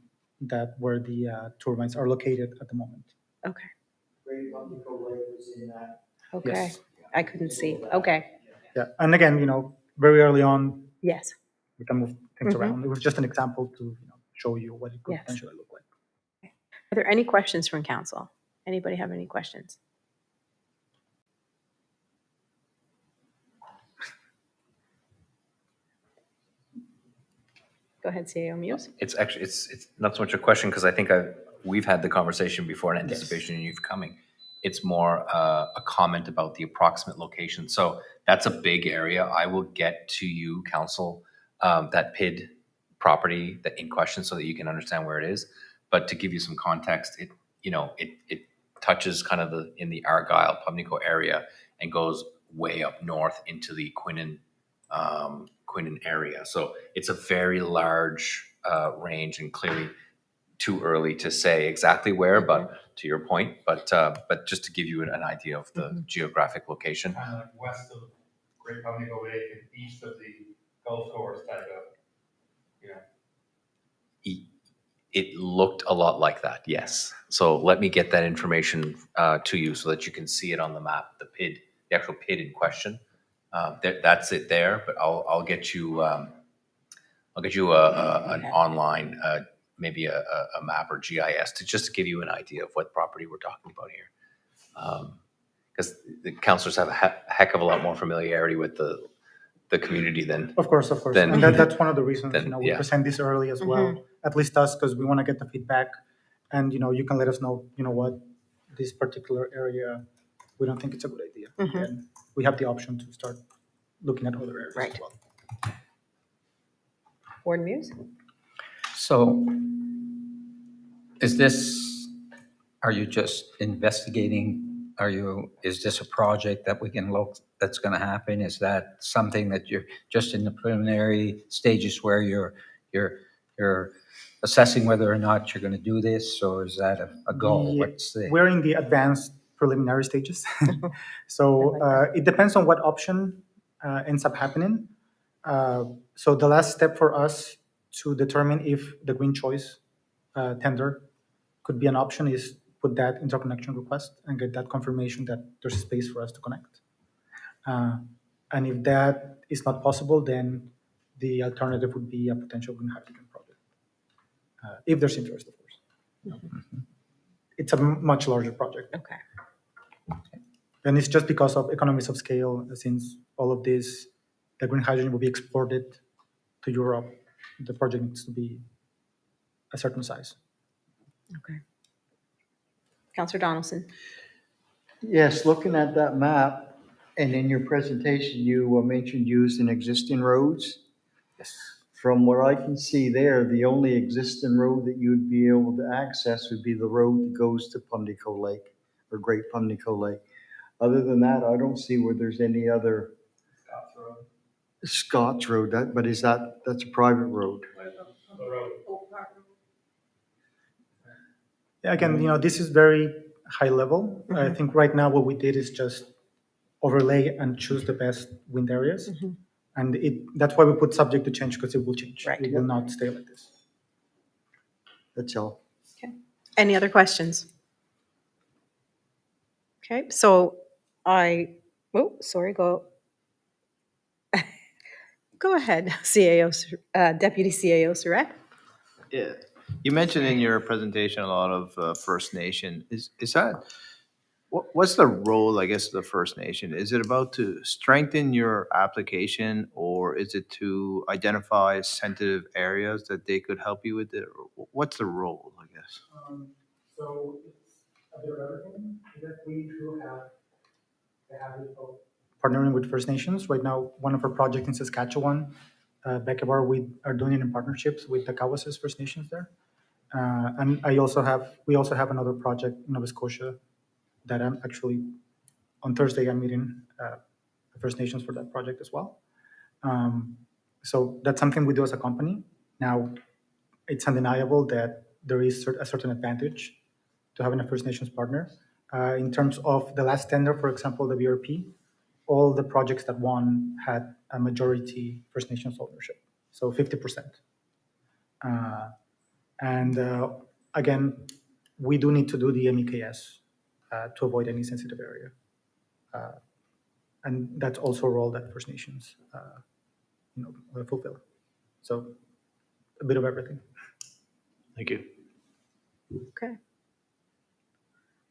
Speaker 5: where the turbines are located at the moment.
Speaker 1: Okay. Okay.
Speaker 5: Yes.
Speaker 1: I couldn't see. Okay.
Speaker 5: Yeah, and again, very early on,
Speaker 1: Yes.
Speaker 5: we can move things around. It was just an example to show you what it could
Speaker 1: Yes.
Speaker 5: potentially look like.
Speaker 1: Are there any questions from council? Anybody have any questions? Go ahead, CAO Muse.
Speaker 4: It's actually, it's not so much a question, because I think we've had the conversation before in anticipation of you coming. It's more a comment about the approximate location. So that's a big area. I will get to you, council, that PID property that in question, so that you can understand where it is. But to give you some context, it touches kind of in the Argyle, Pubnico area, and goes way up north into the Quinnen area. So it's a very large range, and clearly too early to say exactly where, but to your point, but just to give you an idea of the geographic location.
Speaker 6: Kind of like west of Great Pubnico Lake and east of the Gulf Course type of,
Speaker 4: It looked a lot like that, yes. So let me get that information to you so that you can see it on the map. The PID the actual pit in question. That's it there, but I'll get you an online, maybe a map or GIS to just give you an idea of what property we're talking about here. Because the councillors have a heck of a lot more familiarity with the community than,
Speaker 5: Of course, of course.
Speaker 4: Then-
Speaker 5: And that's one of the reasons,
Speaker 4: then,
Speaker 5: we
Speaker 4: yeah.
Speaker 5: present this early as well, at least us, because we want to get the feedback. And, you can let us know, what, this particular area, we don't think it's a good idea. And we have the option to start looking at other areas
Speaker 1: Right.
Speaker 5: as well.
Speaker 1: Board Muse?
Speaker 7: So are you just investigating? Is this a project that we can look, that's going to happen? Is that something that you're just in the preliminary stages where you're assessing whether or not you're going to do this, or is that a goal?
Speaker 5: Yeah,
Speaker 7: What's the?
Speaker 5: We're in the advanced preliminary stages. So it depends on what option ends up happening. So the last step for us to determine if the Green Choice tender could be an option is put that interconnection request and get that confirmation that there's space for us to connect. And if that is not possible, then the alternative would be a potential green hydrogen project. If there's interest, of course. It's a much larger project.
Speaker 1: Okay.
Speaker 5: And it's just because of economies of scale, since all of this, the green hydrogen will be exported to Europe, the project needs to be a certain size.
Speaker 1: Okay. Councillor Donaldson?
Speaker 8: Yes, looking at that map, and in your presentation, you mentioned using existing roads.
Speaker 5: Yes.
Speaker 8: From what I can see there, the only existing road that you'd be able to access would be the road that goes to Pumlico Lake, or Great Pumlico Lake. Other than that, I don't see where there's any other. Scott's Road, that's a private road.
Speaker 5: Yeah, again, this is very high level. I think right now what we did is just overlay and choose the best wind areas. And that's why we put subject to change, because it will change.
Speaker 1: Right.
Speaker 5: It will not stay like this.
Speaker 8: That's all.
Speaker 1: Any other questions? Okay, so go ahead, Deputy CAO Surratt.
Speaker 9: Yeah, you mentioned in your presentation a lot of First Nation. Is that, what's the role, I guess, of the First Nation? Is it about to strengthen your application, or is it to identify sensitive areas that they could help you with it? Or what's the role, I guess?
Speaker 5: So it's a bit of everything. We do have the habit of partnering with First Nations. Right now, one of our projects in Saskatchewan, Beckebar, we are doing it in partnerships with the Kawasis First Nations there. And we also have another project in Nova Scotia that I'm actually, on Thursday, I'm meeting the First Nations for that project as well. So that's something we do as a company. Now, it's undeniable that there is a certain advantage to having a First Nations partner. In terms of the last tender, for example, the VRP, all the projects that won had a majority First Nations ownership, so 50%. Again, we do need to do the MEKS to avoid any sensitive area. And that's also a role that First Nations fulfill. So a bit of everything.
Speaker 9: Thank you.
Speaker 1: Okay.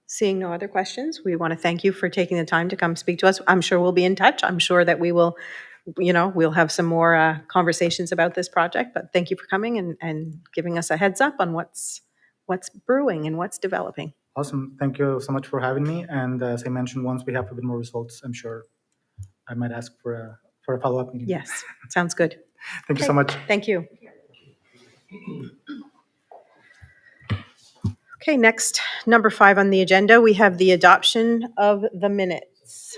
Speaker 1: Seeing no other questions, we want to thank you for taking the time to come speak to us. I'm sure we'll be in touch. I'm sure that we will, we'll have some more conversations about this project, but thank you for coming and giving us a heads up on what's brewing and what's developing.
Speaker 5: Awesome. Thank you so much for having me. And as I mentioned, once we have a bit more results, I'm sure I might ask for a follow-up meeting.
Speaker 1: Yes, sounds good.
Speaker 5: Thank you so much.
Speaker 1: Thank you. Okay, next, number 5 on the agenda, we have the adoption of the minutes.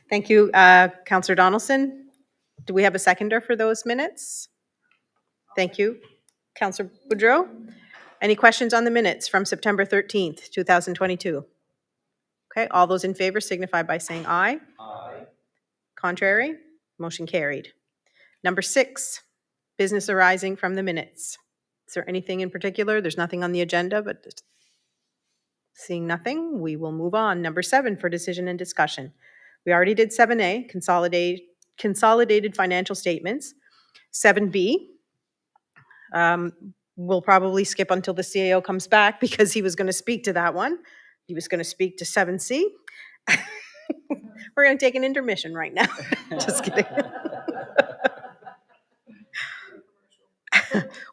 Speaker 1: Thank you, Councillor Donaldson. Do we have a seconder for those minutes? Thank you. Councillor Boudreau, any questions on the minutes from September 13th, 2022? Okay, all those in favor signify by saying aye. Aye. Contrary? Motion carried. Number 6, business arising from the minutes. Is there anything in particular? There's nothing on the agenda, but Seeing nothing, we will move on. Number 7 for decision and discussion. We already did 7A, consolidated financial statements. 7B, we'll probably skip until the CAO comes back because he was going to speak to that one. He was going to speak to 7C. We're going to take an intermission right now. Just kidding.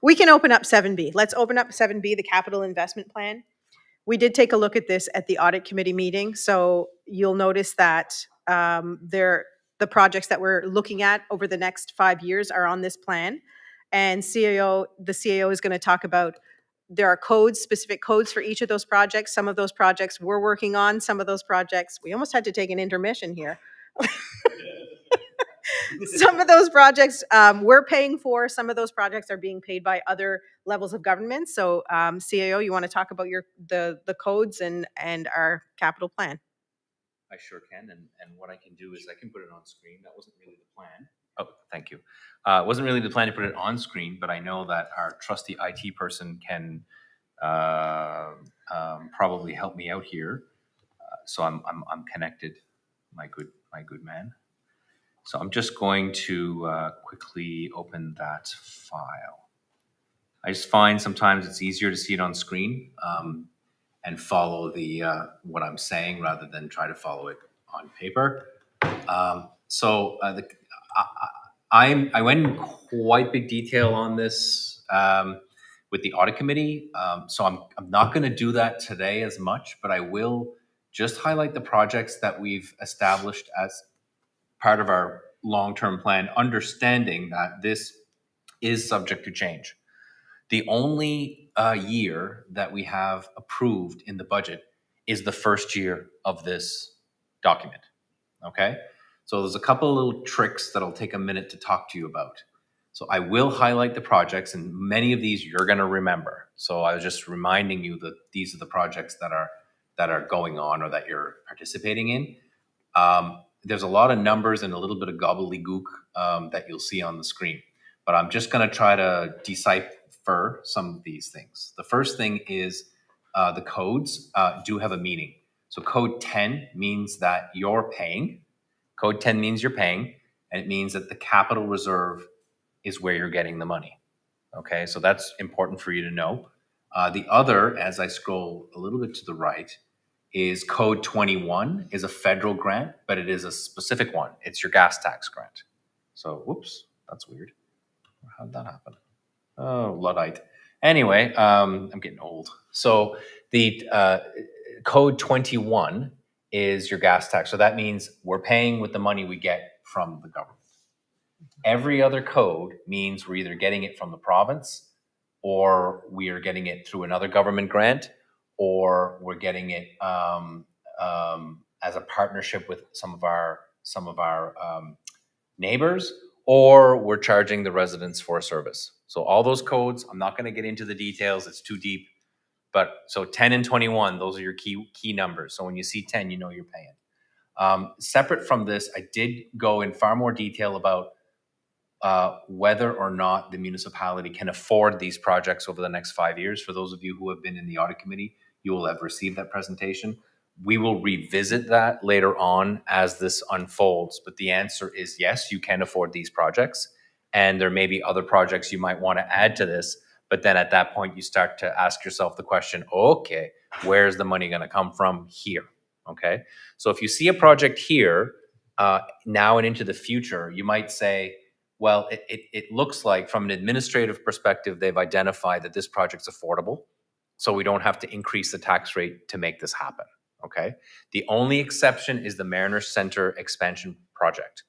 Speaker 1: We can open up 7B. Let's open up 7B, the capital investment plan. We did take a look at this at the audit committee meeting, so you'll notice that the projects that we're looking at over the next 5 years are on this plan. And the CAO is going to talk about, there are codes, specific codes for each of those projects. Some of those projects we're working on, some of those projects, we almost had to take an intermission here. Some of those projects we're paying for, some of those projects are being paid by other levels of government. So CAO, you want to talk about the codes and our capital plan?
Speaker 4: I sure can, and what I can do is I can put it on screen. That wasn't really the plan. Oh, thank you. It wasn't really the plan to put it on screen, but I know that our trusty IT person can probably help me out here. So I'm connected, my good man. So I'm just going to quickly open that file. I just find sometimes it's easier to see it on screen and follow the what I'm saying rather than try to follow it on paper. I went in quite big detail on this with the audit committee. So I'm not going to do that today as much, but I will just highlight the projects that we've established as part of our long-term plan, understanding that this is subject to change. The only year that we have approved in the budget is the first year of this document, okay? So there's a couple of little tricks that I'll take a minute to talk to you about. So I will highlight the projects, and many of these you're gonna remember. So I was just reminding you that these are the projects that are going on or that you're participating in. There's a lot of numbers and a little bit of gobbledygook that you'll see on the screen, but I'm just going to try to decipher some of these things. The first thing is the codes do have a meaning. So code 10 means that you're paying. Code 10 means you're paying, and it means that the capital reserve is where you're getting the money. Okay, so that's important for you to know. The other, as I scroll a little bit to the right, is code 21 is a federal grant, but it is a specific one. It's your gas tax grant. So, whoops, that's weird. How did that happen? Oh, Luddite. Anyway, I'm getting old. So the code 21 is your gas tax. So that means we're paying with the money we get from the government. Every other code means we're either getting it from the province, or we are getting it through another government grant, or we're getting it as a partnership with some of our neighbors, or we're charging the residents for a service. So all those codes, I'm not going to get into the details, it's too deep. But so 10 and 21, those are your key numbers. So when you see 10, you know you're paying. Separate from this, I did go in far more detail about whether or not the municipality can afford these projects over the next 5 years. For those of you who have been in the audit committee, you will have received that presentation. We will revisit that later on as this unfolds, but the answer is yes, you can afford these projects, and there may be other projects you might want to add to this, but then at that point you start to ask yourself the question, okay, where's the money going to come from here? Okay, so if you see a project here now and into the future, you might say, well, it looks like from an administrative perspective, they've identified that this project's affordable, so we don't have to increase the tax rate to make this happen, okay? The only exception is the Mariner Center expansion project,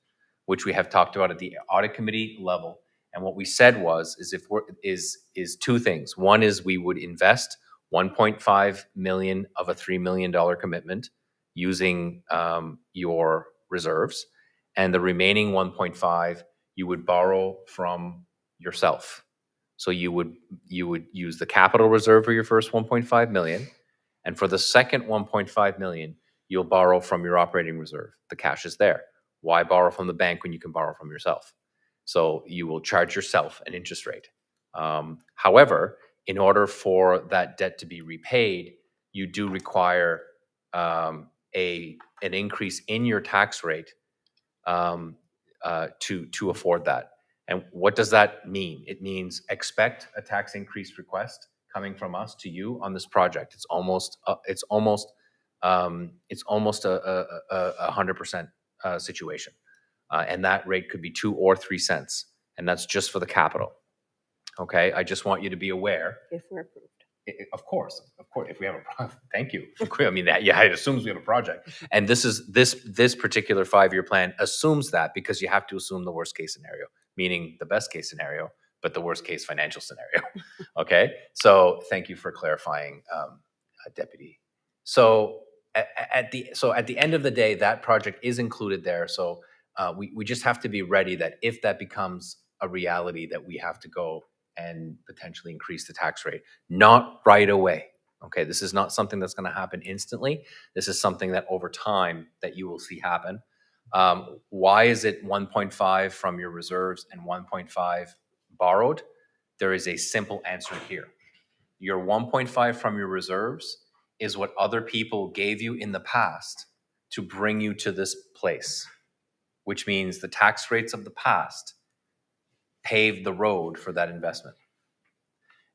Speaker 4: which we have talked about at the audit committee level. And what we said is two things. One is we would invest 1.5 million of a $3 million commitment using your reserves, and the remaining 1.5 you would borrow from yourself. So you would use the capital reserve for your first 1.5 million, and for the second 1.5 million, you'll borrow from your operating reserve. The cash is there. Why borrow from the bank when you can borrow from yourself? So you will charge yourself an interest rate. However, in order for that debt to be repaid, you do require an increase in your tax rate to afford that. And what does that mean? It means expect a tax increase request coming from us to you on this project. It's almost a 100% situation, and that rate could be 2 or 3 cents, and that's just for the capital. Okay, I just want you to be aware.
Speaker 1: If we're approved.
Speaker 4: Of course, if we have a project, thank you. I mean, that, yeah, it assumes we have a project. And this particular 5-year plan assumes that, because you have to assume the worst case scenario, meaning the best case scenario, but the worst case financial scenario. Okay, so thank you for clarifying, Deputy. So at the end of the day, that project is included there. So we just have to be ready that if that becomes a reality, that we have to go and potentially increase the tax rate. Not right away. Okay, this is not something that's going to happen instantly. This is something that over time that you will see happen. Why is it 1.5 from your reserves and 1.5 borrowed? There is a simple answer here. Your 1.5 from your reserves is what other people gave you in the past to bring you to this place, which means the tax rates of the past paved the road for that investment.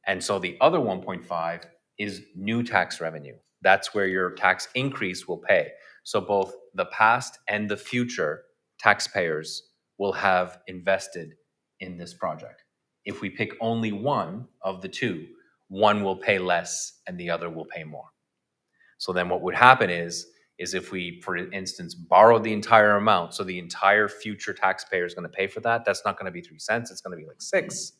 Speaker 4: And so the other 1.5 is new tax revenue. That's where your tax increase will pay. So both the past and the future taxpayers will have invested in this project. If we pick only one of the two, one will pay less and the other will pay more. So then what would happen is if we, for instance, borrow the entire amount, so the entire future taxpayer is going to pay for that, that's not going to be 3 cents, it's going to be like 6.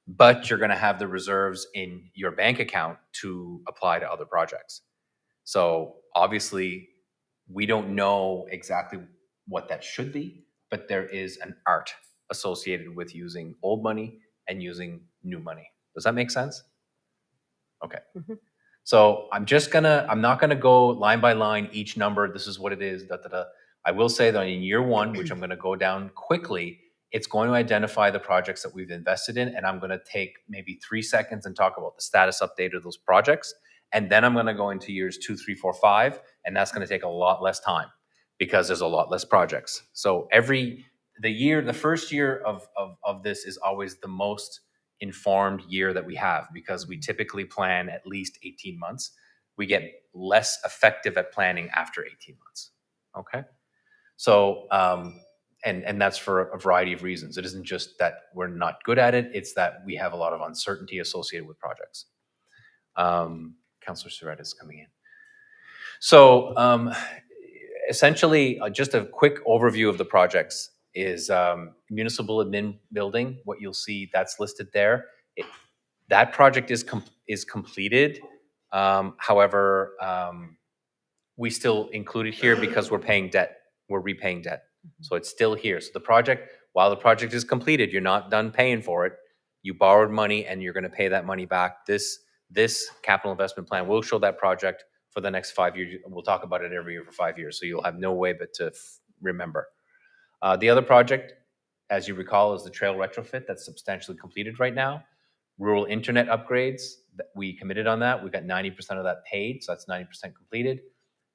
Speaker 4: But you're going to have the reserves in your bank account to apply to other projects. So obviously, we don't know exactly what that should be, but there is an art associated with using old money and using new money. Does that make sense? Okay.
Speaker 1: Mm-hmm.
Speaker 4: So I'm not gonna go line by line, each number, this is what it is, da, da, da. I will say that in year 1, which I'm gonna go down quickly, it's going to identify the projects that we've invested in, and I'm gonna take maybe 3 seconds and talk about the status update of those projects. And then I'm gonna go into years 2, 3, 4, 5, and that's gonna take a lot less time because there's a lot less projects. So the first year of this is always the most informed year that we have, because we typically plan at least 18 months. We get less effective at planning after 18 months. Okay. So, and that's for a variety of reasons. It isn't just that we're not good at it. It's that we have a lot of uncertainty associated with projects. Councillor Surratt is coming in. So, essentially, just a quick overview of the projects is municipal admin building. What you'll see that's listed there. That project is completed. However, we still include it here because we're paying debt. We're repaying debt. So it's still here. So the project, while the project is completed, you're not done paying for it. You borrowed money and you're going to pay that money back. This capital investment plan will show that project for the next 5 years. We'll talk about it every year for 5 years. So you'll have no way but to remember. The other project, as you recall, is the trail retrofit that's substantially completed right now. Rural internet upgrades, we committed on that. We've got 90% of that paid, so that's 90% completed.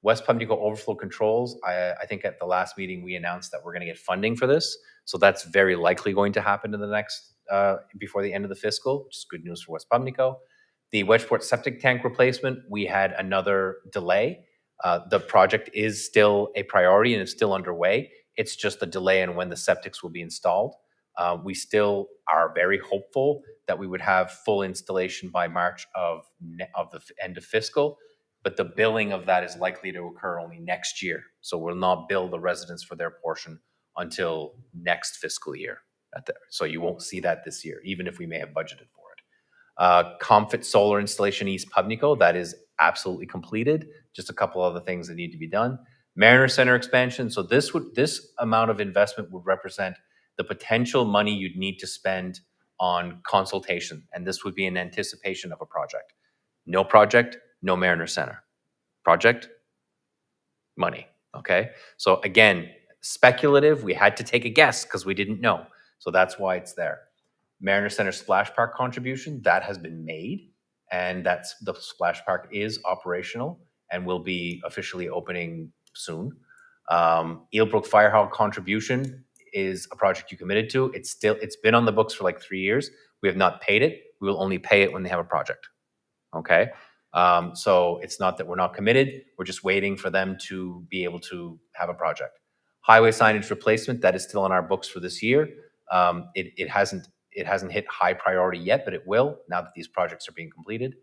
Speaker 4: West Pubnico overflow controls, I think at the last meeting we announced that we're going to get funding for this. So that's very likely going to happen in the next, before the end of the fiscal, which is good news for West Pubnico. The Wedgeport septic tank replacement, we had another delay. The project is still a priority and it's still underway. It's just a delay in when the septics will be installed. We still are very hopeful that we would have full installation by March of the end of fiscal, but the billing of that is likely to occur only next year. So we'll not bill the residents for their portion until next fiscal year. So you won't see that this year, even if we may have budgeted for it. Comfit solar installation East Pubnico, that is absolutely completed. Just a couple other things that need to be done. Mariner Center expansion. So this amount of investment would represent the potential money you'd need to spend on consultation. And this would be in anticipation of a project. No project, no Mariner Center. Project, money. Okay. So again, speculative. We had to take a guess because we didn't know. So that's why it's there. Mariner Center Splash Park contribution, that has been made. and that's the splash park is operational and will be officially opening soon. Eelbrook Fire Hall contribution is a project you committed to. It's been on the books for like 3 years. We have not paid it. We will only pay it when they have a project. Okay. So it's not that we're not committed. We're just waiting for them to be able to have a project. Highway signage replacement, that is still on our books for this year. It hasn't hit high priority yet, but it will now that these projects are being completed.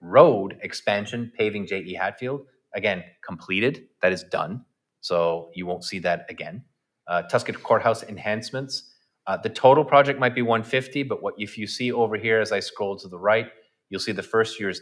Speaker 4: Road expansion, paving J.E. Hatfield, again, completed. That is done. So you won't see that again. Tuscan Courthouse enhancements. The total project might be 150, but if you see over here as I scroll to the right, you'll see the first year is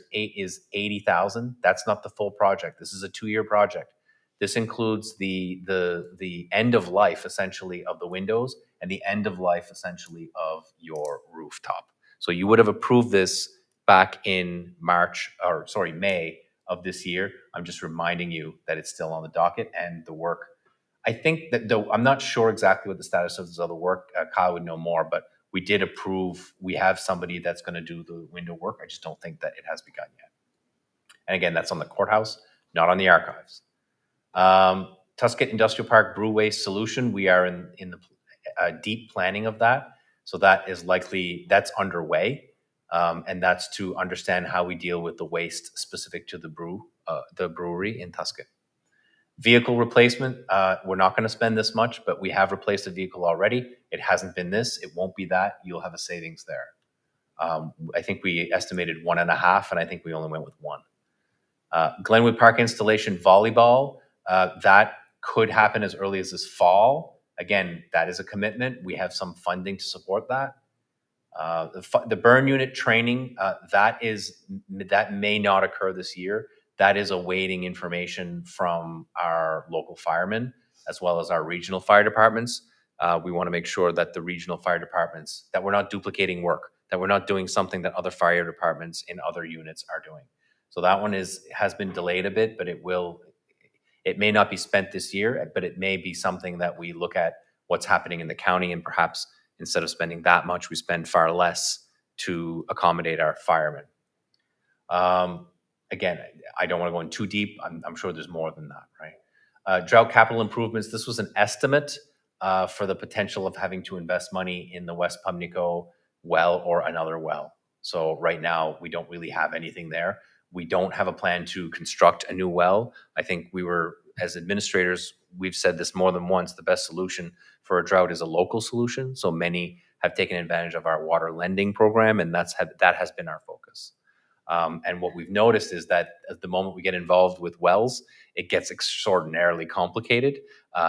Speaker 4: 80,000. That's not the full project. This is a 2-year project. This includes the end of life essentially of the windows and the end of life essentially of your rooftop. So you would have approved this back in May of this year. I'm just reminding you that it's still on the docket and the work. I think that though I'm not sure exactly what the status of this other work. Kyle would know more, but we did approve. We have somebody that's going to do the window work. I just don't think that it has begun yet. And again, that's on the courthouse, not on the archives. Tuscan Industrial Park brew waste solution. We are in the deep planning of that. So that's underway. And that's to understand how we deal with the waste specific to the brewery in Tuscan. Vehicle replacement, we're not going to spend this much, but we have replaced a vehicle already. It hasn't been this. It won't be that. You'll have a savings there. I think we estimated 1.5, and I think we only went with 1. Glenwood Park installation volleyball, that could happen as early as this fall. Again, that is a commitment. We have some funding to support that. The burn unit training, that may not occur this year. That is awaiting information from our local firemen as well as our regional fire departments. We want to make sure that the regional fire departments, that we're not duplicating work, that we're not doing something that other fire departments in other units are doing. So that one has been delayed a bit, but it may not be spent this year, but it may be something that we look at what's happening in the county, and perhaps instead of spending that much, we spend far less to accommodate our firemen. Again, I don't want to go in too deep. I'm sure there's more than that, right? Drought capital improvements. This was an estimate for the potential of having to invest money in the West Pumlico well or another well. So right now, we don't really have anything there. We don't have a plan to construct a new well. I think as administrators, we've said this more than once, the best solution for a drought is a local solution. So many have taken advantage of our water lending program, and that has been our focus. And what we've noticed is that at the moment we get involved with wells, it gets extraordinarily complicated.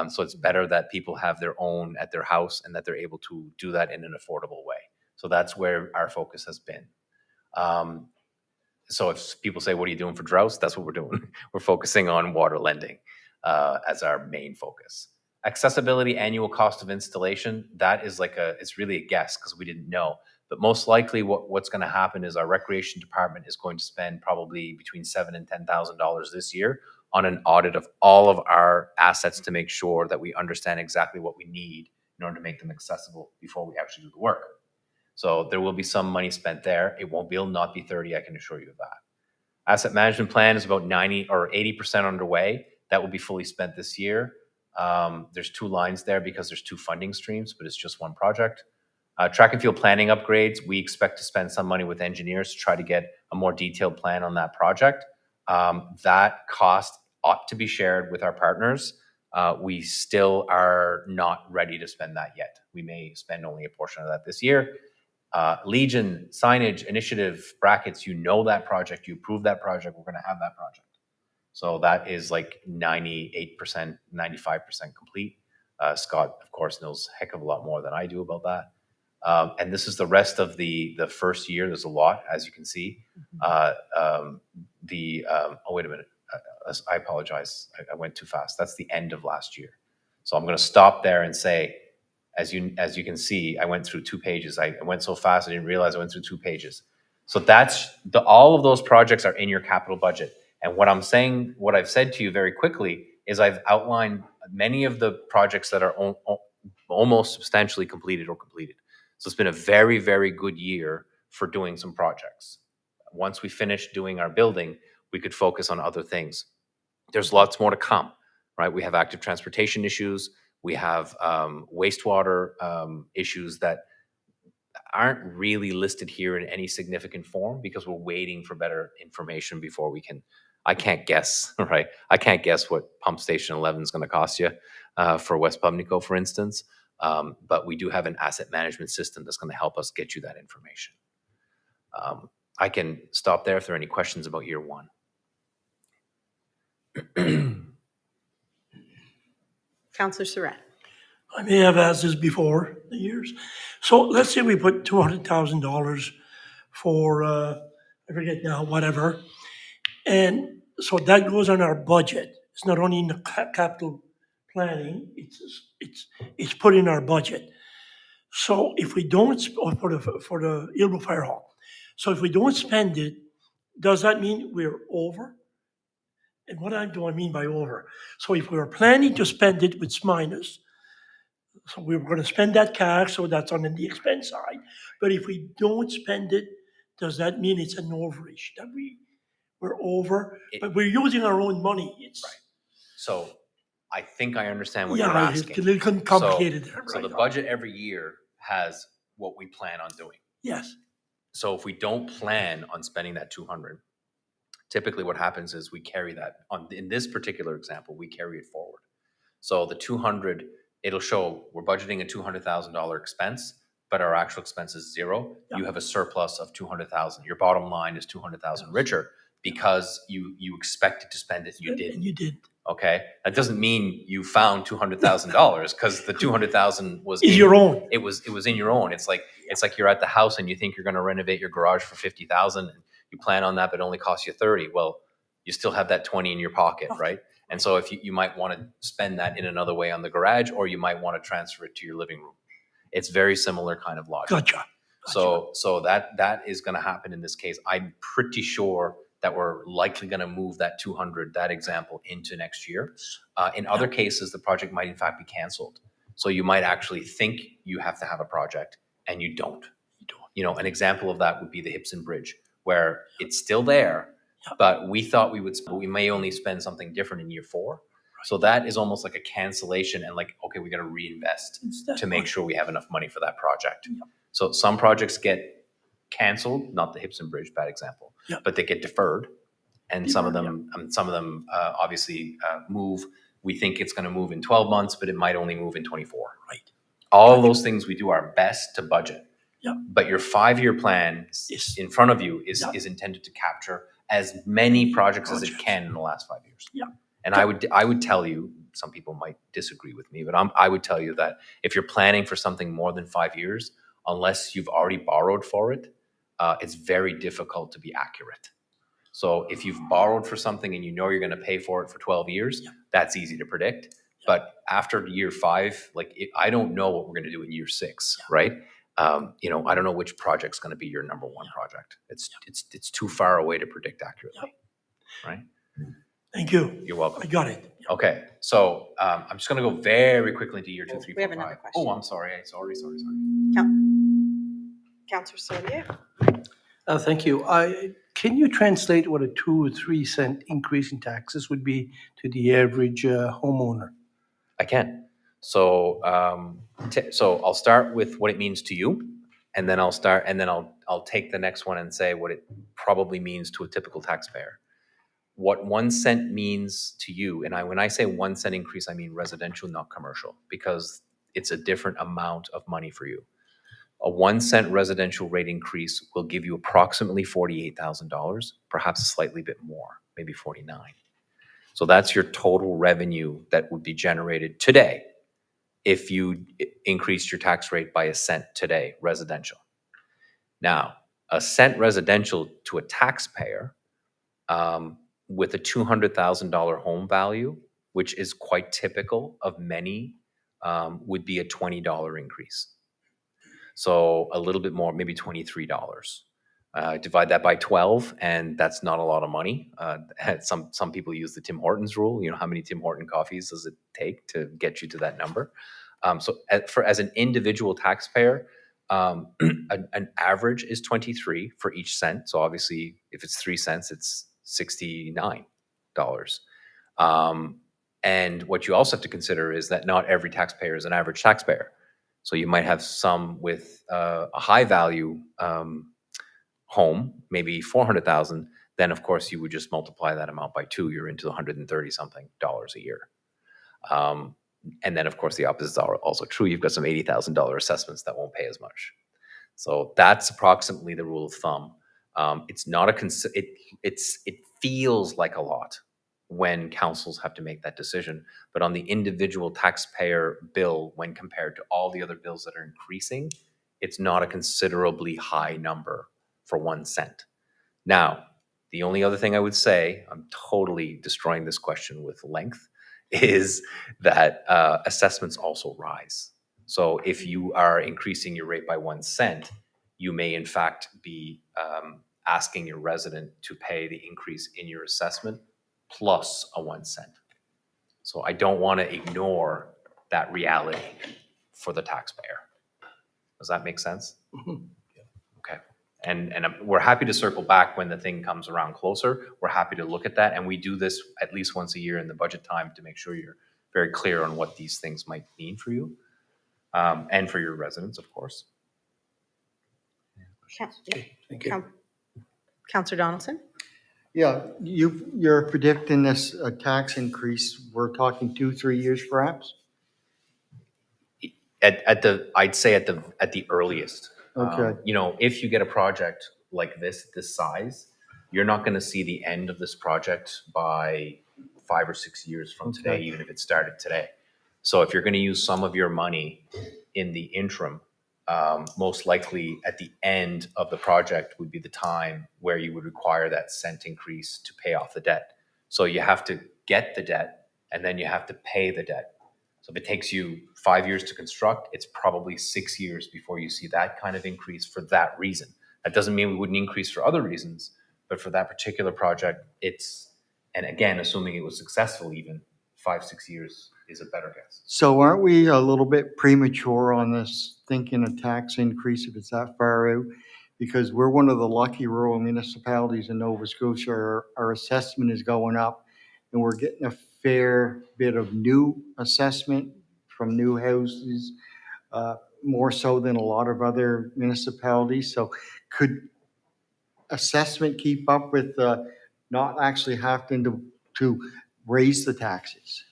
Speaker 4: So it's better that people have their own at their house and that they're able to do that in an affordable way. So that's where our focus has been. So if people say, what are you doing for droughts? That's what we're doing. We're focusing on water lending as our main focus. Accessibility annual cost of installation, that is it's really a guess because we didn't know. But most likely what's going to happen is our recreation department is going to spend probably between $7,000 and $10,000 this year on an audit of all of our assets to make sure that we understand exactly what we need in order to make them accessible before we actually do the work. So there will be some money spent there. It will not be 30, I can assure you of that. Asset management plan is about 90 or 80% underway. That will be fully spent this year. There's 2 lines there because there's 2 funding streams, but it's just one project. Track and field planning upgrades, we expect to spend some money with engineers to try to get a more detailed plan on that project. That cost ought to be shared with our partners. We still are not ready to spend that yet. We may spend only a portion of that this year. Legion, signage, initiative, brackets, that project, you approve that project, we're going to have that project. So that is like 98%, 95% complete. Scott, of course, knows a heck of a lot more than I do about that. And this is the rest of the first year. There's a lot, as you can see. Oh, wait a minute. I apologize. I went too fast. That's the end of last year. So I'm going to stop there and say, as you can see, I went through 2 pages. I went so fast, I didn't realize I went through 2 pages. So all of those projects are in your capital budget. And what I've said to you very quickly is I've outlined many of the projects that are almost substantially completed or completed. So it's been a very, very good year for doing some projects. Once we finish doing our building, we could focus on other things. There's lots more to come, right? We have active transportation issues. We have wastewater issues that aren't really listed here in any significant form because we're waiting for better information before we can. I can't guess, right? I can't guess what pump station 11 is going to cost you for West Pubnico, for instance. But we do have an asset management system that's going to help us get you that information. I can stop there if there are any questions about year one.
Speaker 1: Councillor Surratt.
Speaker 10: I may have asked this before the years. So let's say we put $200,000 for, I forget now, whatever. And so that goes on our budget. It's not only in the capital planning, it's put in our budget. So if we don't, for the Ilbo Fire Hall. So if we don't spend it, does that mean we're over? And what do I mean by over? So if we were planning to spend it with minus, so we were going to spend that cash, so that's on the expense side. But if we don't spend it, does that mean it's an overage, that we're over? But we're using our own money. It's
Speaker 4: Right. So I think I understand what
Speaker 10: yeah,
Speaker 4: you're asking.
Speaker 10: it's a little complicated there,
Speaker 4: So
Speaker 10: right?
Speaker 4: the budget every year has what we plan on doing.
Speaker 10: Yes,
Speaker 4: So if we don't plan on spending that 200, typically what happens is we carry that on. In this particular example, we carry it forward. So the 200, it'll show we're budgeting a $200,000 expense, but our actual expense is zero.
Speaker 10: Yeah.
Speaker 4: You have a surplus of 200,000. Your bottom line is 200,000 richer because you expected to spend it and you
Speaker 10: and
Speaker 4: didn't.
Speaker 10: you did.
Speaker 4: Okay, that doesn't mean you found $200,000 because the 200,000 was
Speaker 10: Is
Speaker 4: in-
Speaker 10: your own.
Speaker 4: It was in your own. It's like you're at the house and you think you're going to renovate your garage for 50,000 and you plan on that, but it only costs you 30. Well, you still have that 20 in your pocket, right? And so if you might want to spend that in another way on the garage, or you might want to transfer it to your living room. It's very similar kind of logic.
Speaker 10: Gotcha.
Speaker 4: So that is going to happen in this case. I'm pretty sure that we're likely going to move that 200, that example, into next year. In other cases, the project might in fact be canceled. So you might actually think you have to have a project and you don't. An example of that would be the Hipson Bridge, where it's still there, but we thought we may only spend something different in year 4. So that is almost like a cancellation and like, okay, we got to reinvest to make sure we have enough money for that project. So some projects get canceled, not the Hipson Bridge, bad example, but they get deferred. And some of them obviously move. We think it's going to move in 12 months, but it might only move in 24.
Speaker 10: Right.
Speaker 4: All those things we do our best to budget.
Speaker 10: Yeah.
Speaker 4: But your 5-year plan
Speaker 10: Yes.
Speaker 4: in front of you is intended to capture as many projects as it can in the last 5 years.
Speaker 10: Yeah.
Speaker 4: And I would tell you, some people might disagree with me, but I would tell you that if you're planning for something more than 5 years, unless you've already borrowed for it, it's very difficult to be accurate. So if you've borrowed for something and you know you're going to pay for it for 12 years, that's easy to predict. But after year 5, I don't know what we're going to do in year 6, right? I don't know which project's going to be your number one project. It's too far away to predict accurately, right?
Speaker 10: Thank you.
Speaker 4: You're welcome.
Speaker 10: I got it.
Speaker 4: Okay, so I'm just going to go very quickly to year 2, 3, 4,
Speaker 1: We have
Speaker 4: 5.
Speaker 1: another question.
Speaker 4: Oh, I'm sorry. Sorry.
Speaker 1: Councillor Saulier.
Speaker 11: Thank you. Can you translate what a 2 or 3 cent increase in taxes would be to the average homeowner?
Speaker 4: I can. So so I'll start with what it means to you, and then I'll take the next one and say what it probably means to a typical taxpayer. What 1 cent means to you, and when I say 1 cent increase, I mean residential, not commercial, because it's a different amount of money for you. A 1 cent residential rate increase will give you approximately $48,000, perhaps a slightly bit more, maybe 49. So that's your total revenue that would be generated today if you increased your tax rate by 1 cent today, residential. Now, 1 cent residential to a taxpayer with a $200,000 home value, which is quite typical of many, would be a $20 increase. So a little bit more, maybe $23. Divide that by 12, and that's not a lot of money. Some people use the Tim Hortons rule. How many Tim Horton coffees does it take to get you to that number? So as an individual taxpayer, an average is 23 for each cent. So obviously, if it's 3 cents, it's $69. And what you also have to consider is that not every taxpayer is an average taxpayer. So you might have some with a high value home, maybe 400,000. Then of course you would just multiply that amount by 2. You're into the 130 something dollars a year. And then of course the opposites are also true. You've got some $80,000 assessments that won't pay as much. So that's approximately the rule of thumb. It's not it feels like a lot when councils have to make that decision, but on the individual taxpayer bill, when compared to all the other bills that are increasing, it's not a considerably high number for 1 cent. Now, the only other thing I would say, I'm totally destroying this question with length, is that assessments also rise. So if you are increasing your rate by 1 cent, you may in fact be asking your resident to pay the increase in your assessment plus a 1 cent. So I don't want to ignore that reality for the taxpayer. Does that make sense? Okay. And we're happy to circle back when the thing comes around closer. We're happy to look at that. And we do this at least once a year in the budget time to make sure you're very clear on what these things might mean for you and for your residents, of course.
Speaker 11: Thank you.
Speaker 1: Councillor Donaldson?
Speaker 8: Yeah, you're predicting this tax increase, we're talking 2-3 years perhaps?
Speaker 4: I'd say at the earliest.
Speaker 8: Okay.
Speaker 4: You know, if you get a project like this size, you're not going to see the end of this project by 5 or 6 years from today, even if it started today. So if you're going to use some of your money in the interim, most likely at the end of the project would be the time where you would require that cent increase to pay off the debt. So you have to get the debt and then you have to pay the debt. So if it takes you 5 years to construct, it's probably 6 years before you see that kind of increase for that reason. That doesn't mean we wouldn't increase for other reasons, but for that particular project, and again, assuming it was successful, even 5-6 years is a better guess.
Speaker 8: So aren't we a little bit premature on this, thinking a tax increase if it's that far out? Because we're one of the lucky rural municipalities in Nova Scotia. Our assessment is going up and we're getting a fair bit of new assessment from new houses, more so than a lot of other municipalities. So could assessment keep up with not actually having to raise the taxes?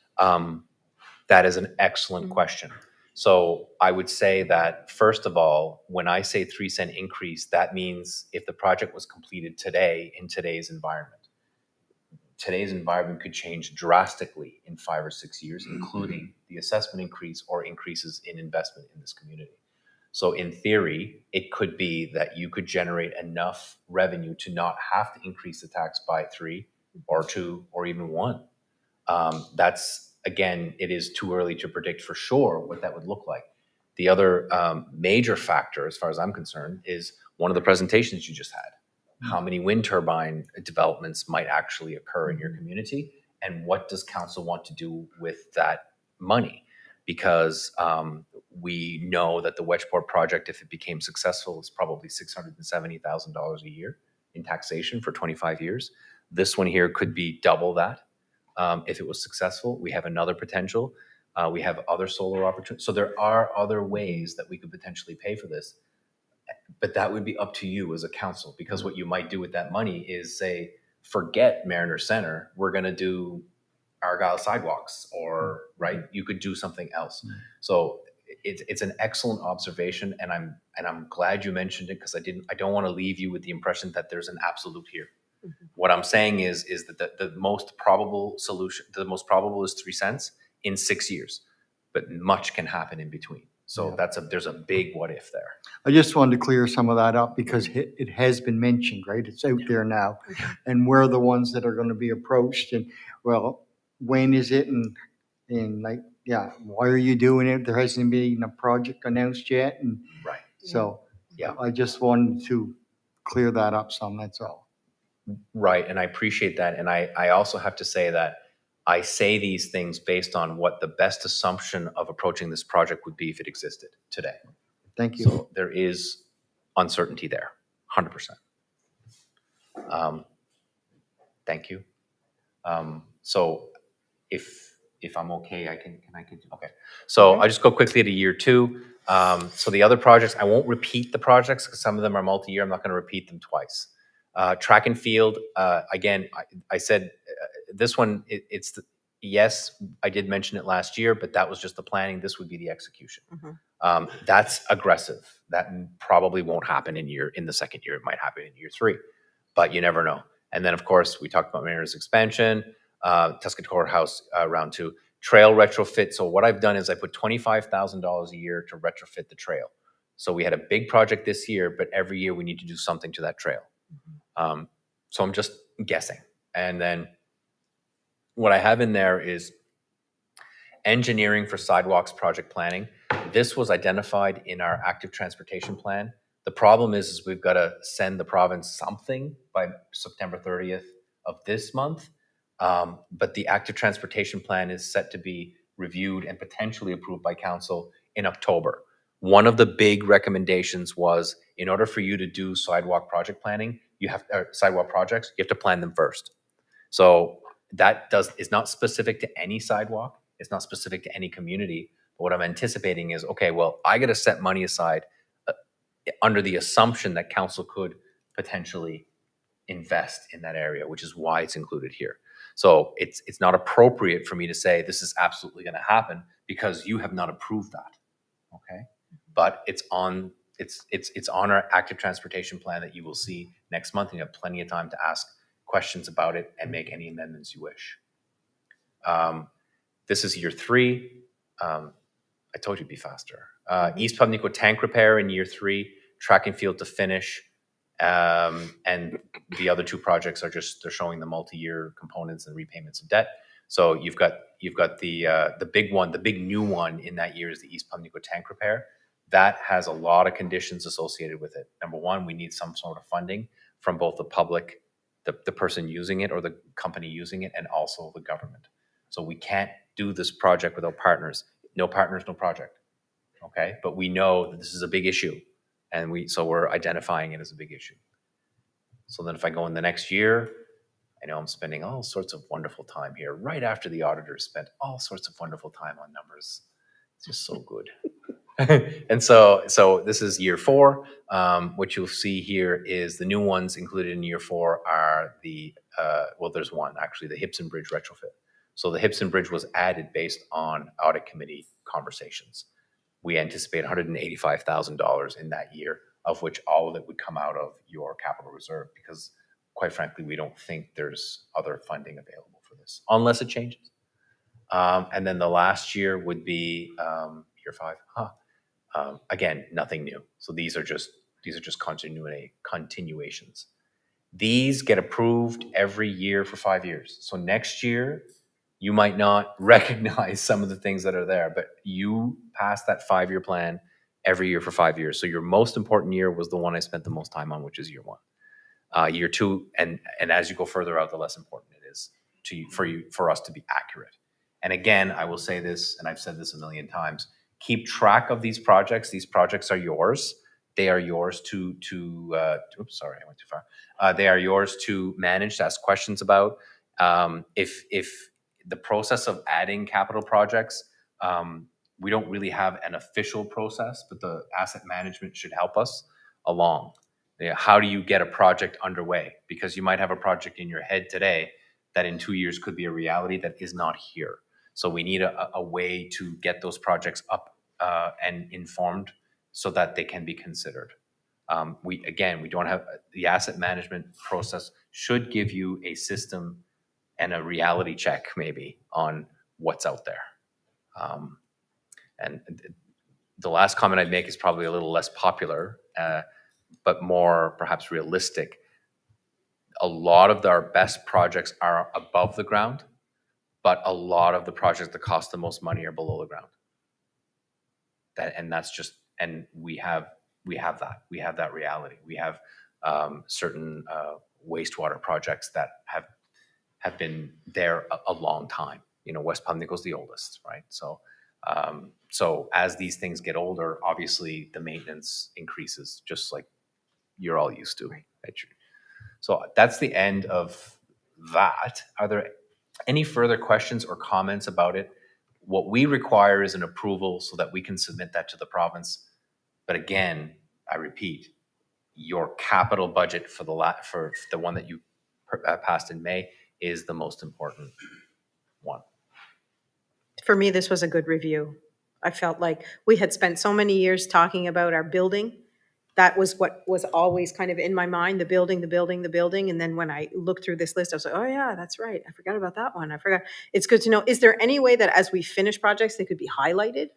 Speaker 4: That is an excellent question. So I would say that, first of all, when I say 3 cent increase, that means if the project was completed today in today's environment. Today's environment could change drastically in 5 or 6 years, including the assessment increase or increases in investment in this community. So in theory, it could be that you could generate enough revenue to not have to increase the tax by 3 or 2 or even 1. Again, it is too early to predict for sure what that would look like. The other major factor, as far as I'm concerned, is one of the presentations you just had. How many wind turbine developments might actually occur in your community, and what does council want to do with that money? Because we know that the Wedgeport project, if it became successful, is probably $670,000 a year in taxation for 25 years. This one here could be double that. If it was successful, we have another potential. We have other solar opportunities. So there are other ways that we could potentially pay for this, but that would be up to you as a council, because what you might do with that money is say, forget Mariner Center, we're going to do Argyle sidewalks, or right, you could do something else. So it's an excellent observation, and I'm glad you mentioned it, because I don't want to leave you with the impression that there's an absolute here. What I'm saying is that the most probable solution, the most probable is 3 cents in 6 years, but much can happen in between. So there's a big what if there.
Speaker 8: I just wanted to clear some of that up because it has been mentioned, right? It's out there now. And we're the ones that are going to be approached, and well, when is it? And like, why are you doing it? There hasn't been a project announced yet. And
Speaker 4: right.
Speaker 8: So I just wanted to clear that up some, that's all.
Speaker 4: Right, and I appreciate that. And I also have to say that I say these things based on what the best assumption of approaching this project would be if it existed today.
Speaker 8: Thank you.
Speaker 4: So there is uncertainty there, 100%. Thank you. So if I'm okay, can I continue? Okay. So I'll just go quickly to year 2. So the other projects, I won't repeat the projects because some of them are multi-year. I'm not going to repeat them twice. Track and field, again, I said this one, yes, I did mention it last year, but that was just the planning. This would be the execution. That's aggressive. That probably won't happen in the second year. It might happen in year 3, but you never know. And then, of course, we talked about Mayor's expansion, Tuscan Courthouse round 2, trail retrofit. So what I've done is I put $25,000 a year to retrofit the trail. So we had a big project this year, but every year we need to do something to that trail. So I'm just guessing. And then what I have in there is engineering for sidewalks project planning. This was identified in our active transportation plan. The problem is we've got to send the province something by September 30th of this month. But the active transportation plan is set to be reviewed and potentially approved by council in October. One of the big recommendations was, in order for you to do sidewalk project planning, sidewalk projects, you have to plan them first. So that is not specific to any sidewalk. It's not specific to any community. But what I'm anticipating is, okay, well, I got to set money aside under the assumption that council could potentially invest in that area, which is why it's included here. So it's not appropriate for me to say this is absolutely going to happen because you have not approved that. Okay, but it's on our active transportation plan that you will see next month, and you have plenty of time to ask questions about it and make any amendments you wish. This is year 3. I told you to be faster. East Pubnico tank repair in year 3, track and field to finish. And the other 2 projects are they're showing the multi-year components and repayments of debt. So you've got the big one, the big new one in that year is the East Pubnico tank repair. That has a lot of conditions associated with it. Number 1, we need some sort of funding from both the public, the person using it or the company using it, and also the government. So we can't do this project without partners. No partners, no project. Okay, but we know that this is a big issue. And so we're identifying it as a big issue. So then if I go in the next year, I know I'm spending all sorts of wonderful time here, right after the auditors spent all sorts of wonderful time on numbers. It's just so good. And so this is year 4. What you'll see here is the new ones included in year 4 are there's one actually, the Hipson Bridge retrofit. So the Hipson Bridge was added based on audit committee conversations. We anticipate $185,000 in that year, of which all of it would come out of your capital reserve, because quite frankly, we don't think there's other funding available for this, unless it changes. And then the last year would be year 5. Again, nothing new. So these are just continuations. These get approved every year for 5 years. So next year, you might not recognize some of the things that are there, but you pass that 5-year plan every year for 5 years. So your most important year was the one I spent the most time on, which is year 1. Year 2, and as you go further out, the less important it is for us to be accurate. And again, I will say this, and I've said this a million times, keep track of these projects. These projects are yours. They are yours to oops, sorry, I went too far. They are yours to manage, to ask questions about. If the process of adding capital projects, we don't really have an official process, but the asset management should help us along. How do you get a project underway? Because you might have a project in your head today that in 2 years could be a reality that is not here. So we need a way to get those projects up and informed so that they can be considered. We don't have the asset management process should give you a system and a reality check maybe on what's out there. And the last comment I'd make is probably a little less popular, but more perhaps realistic. A lot of our best projects are above the ground, but a lot of the projects that cost the most money are below the ground. We have that reality. We have certain wastewater projects that have been there a long time. West Pubnico is the oldest, right? So So as these things get older, obviously the maintenance increases, just like you're all used to. Right? So that's the end of that. Are there any further questions or comments about it? What we require is an approval so that we can submit that to the province. But again, I repeat, your capital budget for the one that you passed in May is the most important one.
Speaker 1: For me, this was a good review. I felt like we had spent so many years talking about our building. That was what was always kind of in my mind, the building, the building, the building. And then when I looked through this list, I was like, oh yeah, that's right. I forgot about that one. I forgot. It's good to know. Is there any way that as we finish projects, they could be highlighted?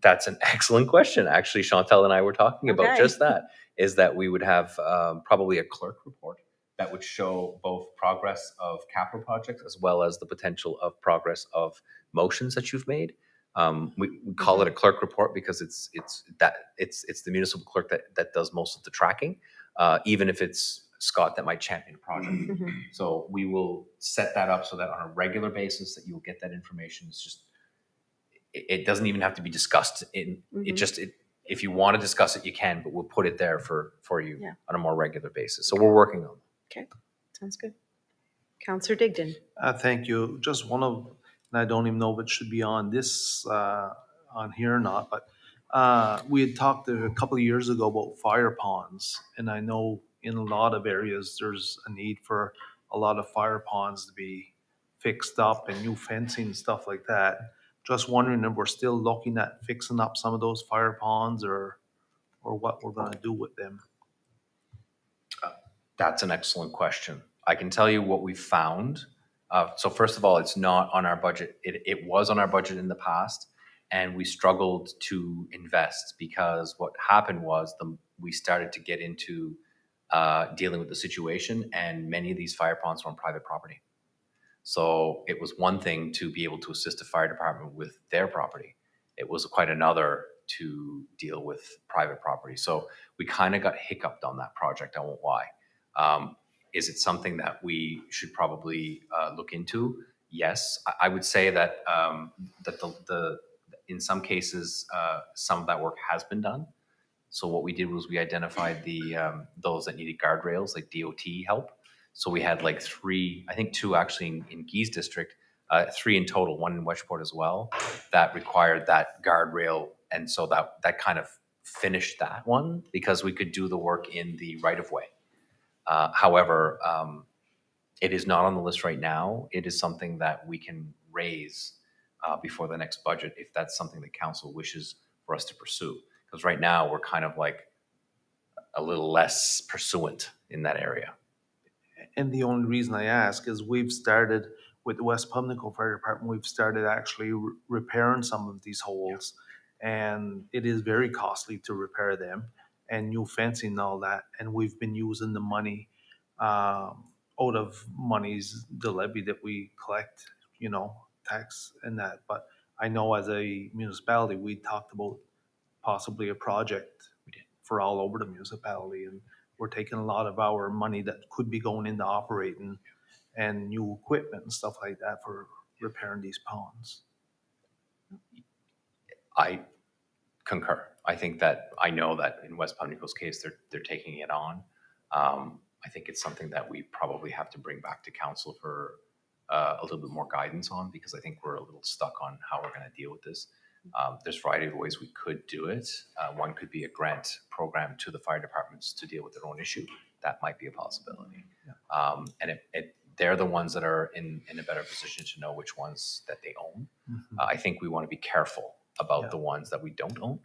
Speaker 4: That's an excellent question. Actually, Chantal and I were talking about
Speaker 1: Okay.
Speaker 4: just that, is that we would have probably a clerk report that would show both progress of capital projects as well as the potential of progress of motions that you've made. We call it a clerk report because it's the municipal clerk that does most of the tracking, even if it's Scott that might champion a project.
Speaker 1: Mhm.
Speaker 4: So we will set that up so that on a regular basis that you will get that information. It's just, it doesn't even have to be discussed in, it
Speaker 1: Mhm.
Speaker 4: just, if you want to discuss it, you can, but we'll put it there for you
Speaker 1: Yeah.
Speaker 4: on a more regular basis. So we're working on it.
Speaker 1: Okay, sounds good. Counselor Digdon.
Speaker 6: Thank you. Just one of, and I don't even know if it should be on this, on here or not, but we had talked a couple of years ago about fire ponds. And I know in a lot of areas, there's a need for a lot of fire ponds to be fixed up and new fencing and stuff like that. Just wondering if we're still looking at fixing up some of those fire ponds or what we're gonna do with them.
Speaker 4: That's an excellent question. I can tell you what we found. So first of all, it's not on our budget. It was on our budget in the past, and we struggled to invest because what happened was we started to get into dealing with the situation, and many of these fire ponds were on private property. So it was one thing to be able to assist a fire department with their property. It was quite another to deal with private property. So we kind of got hiccuped on that project. I won't lie. Is it something that we should probably look into? Yes, I would say that that in some cases some of that work has been done. So what we did was we identified those that needed guardrails, like DOT help. So we had like three, I think two actually in Guise district, three in total, one in Westport as well, that required that guardrail, and so that kind of finished that one because we could do the work in the right of way. However, it is not on the list right now. It is something that we can raise before the next budget if that's something that council wishes for us to pursue. Because right now we're kind of like a little less pursuant in that area.
Speaker 6: And the only reason I ask is we've started with the West Pimlico Fire Department, we've started actually repairing some of these holes. And it is very costly to repair them and new fencing and all that. And we've been using the money out of monies, the levy that we collect, tax and that. But I know as a municipality, we talked about possibly a project for all over the municipality. And we're taking a lot of our money that could be going into operating and new equipment and stuff like that for repairing these ponds.
Speaker 4: I concur. I think that I know that in West Pimlico's case, they're taking it on. I think it's something that we probably have to bring back to council for a little bit more guidance on, because I think we're a little stuck on how we're going to deal with this. There's a variety of ways we could do it. One could be a grant program to the fire departments to deal with their own issue. That might be a possibility. And they're the ones that are in a better position to know which ones that they own. I think we want to be careful about the ones that we don't own.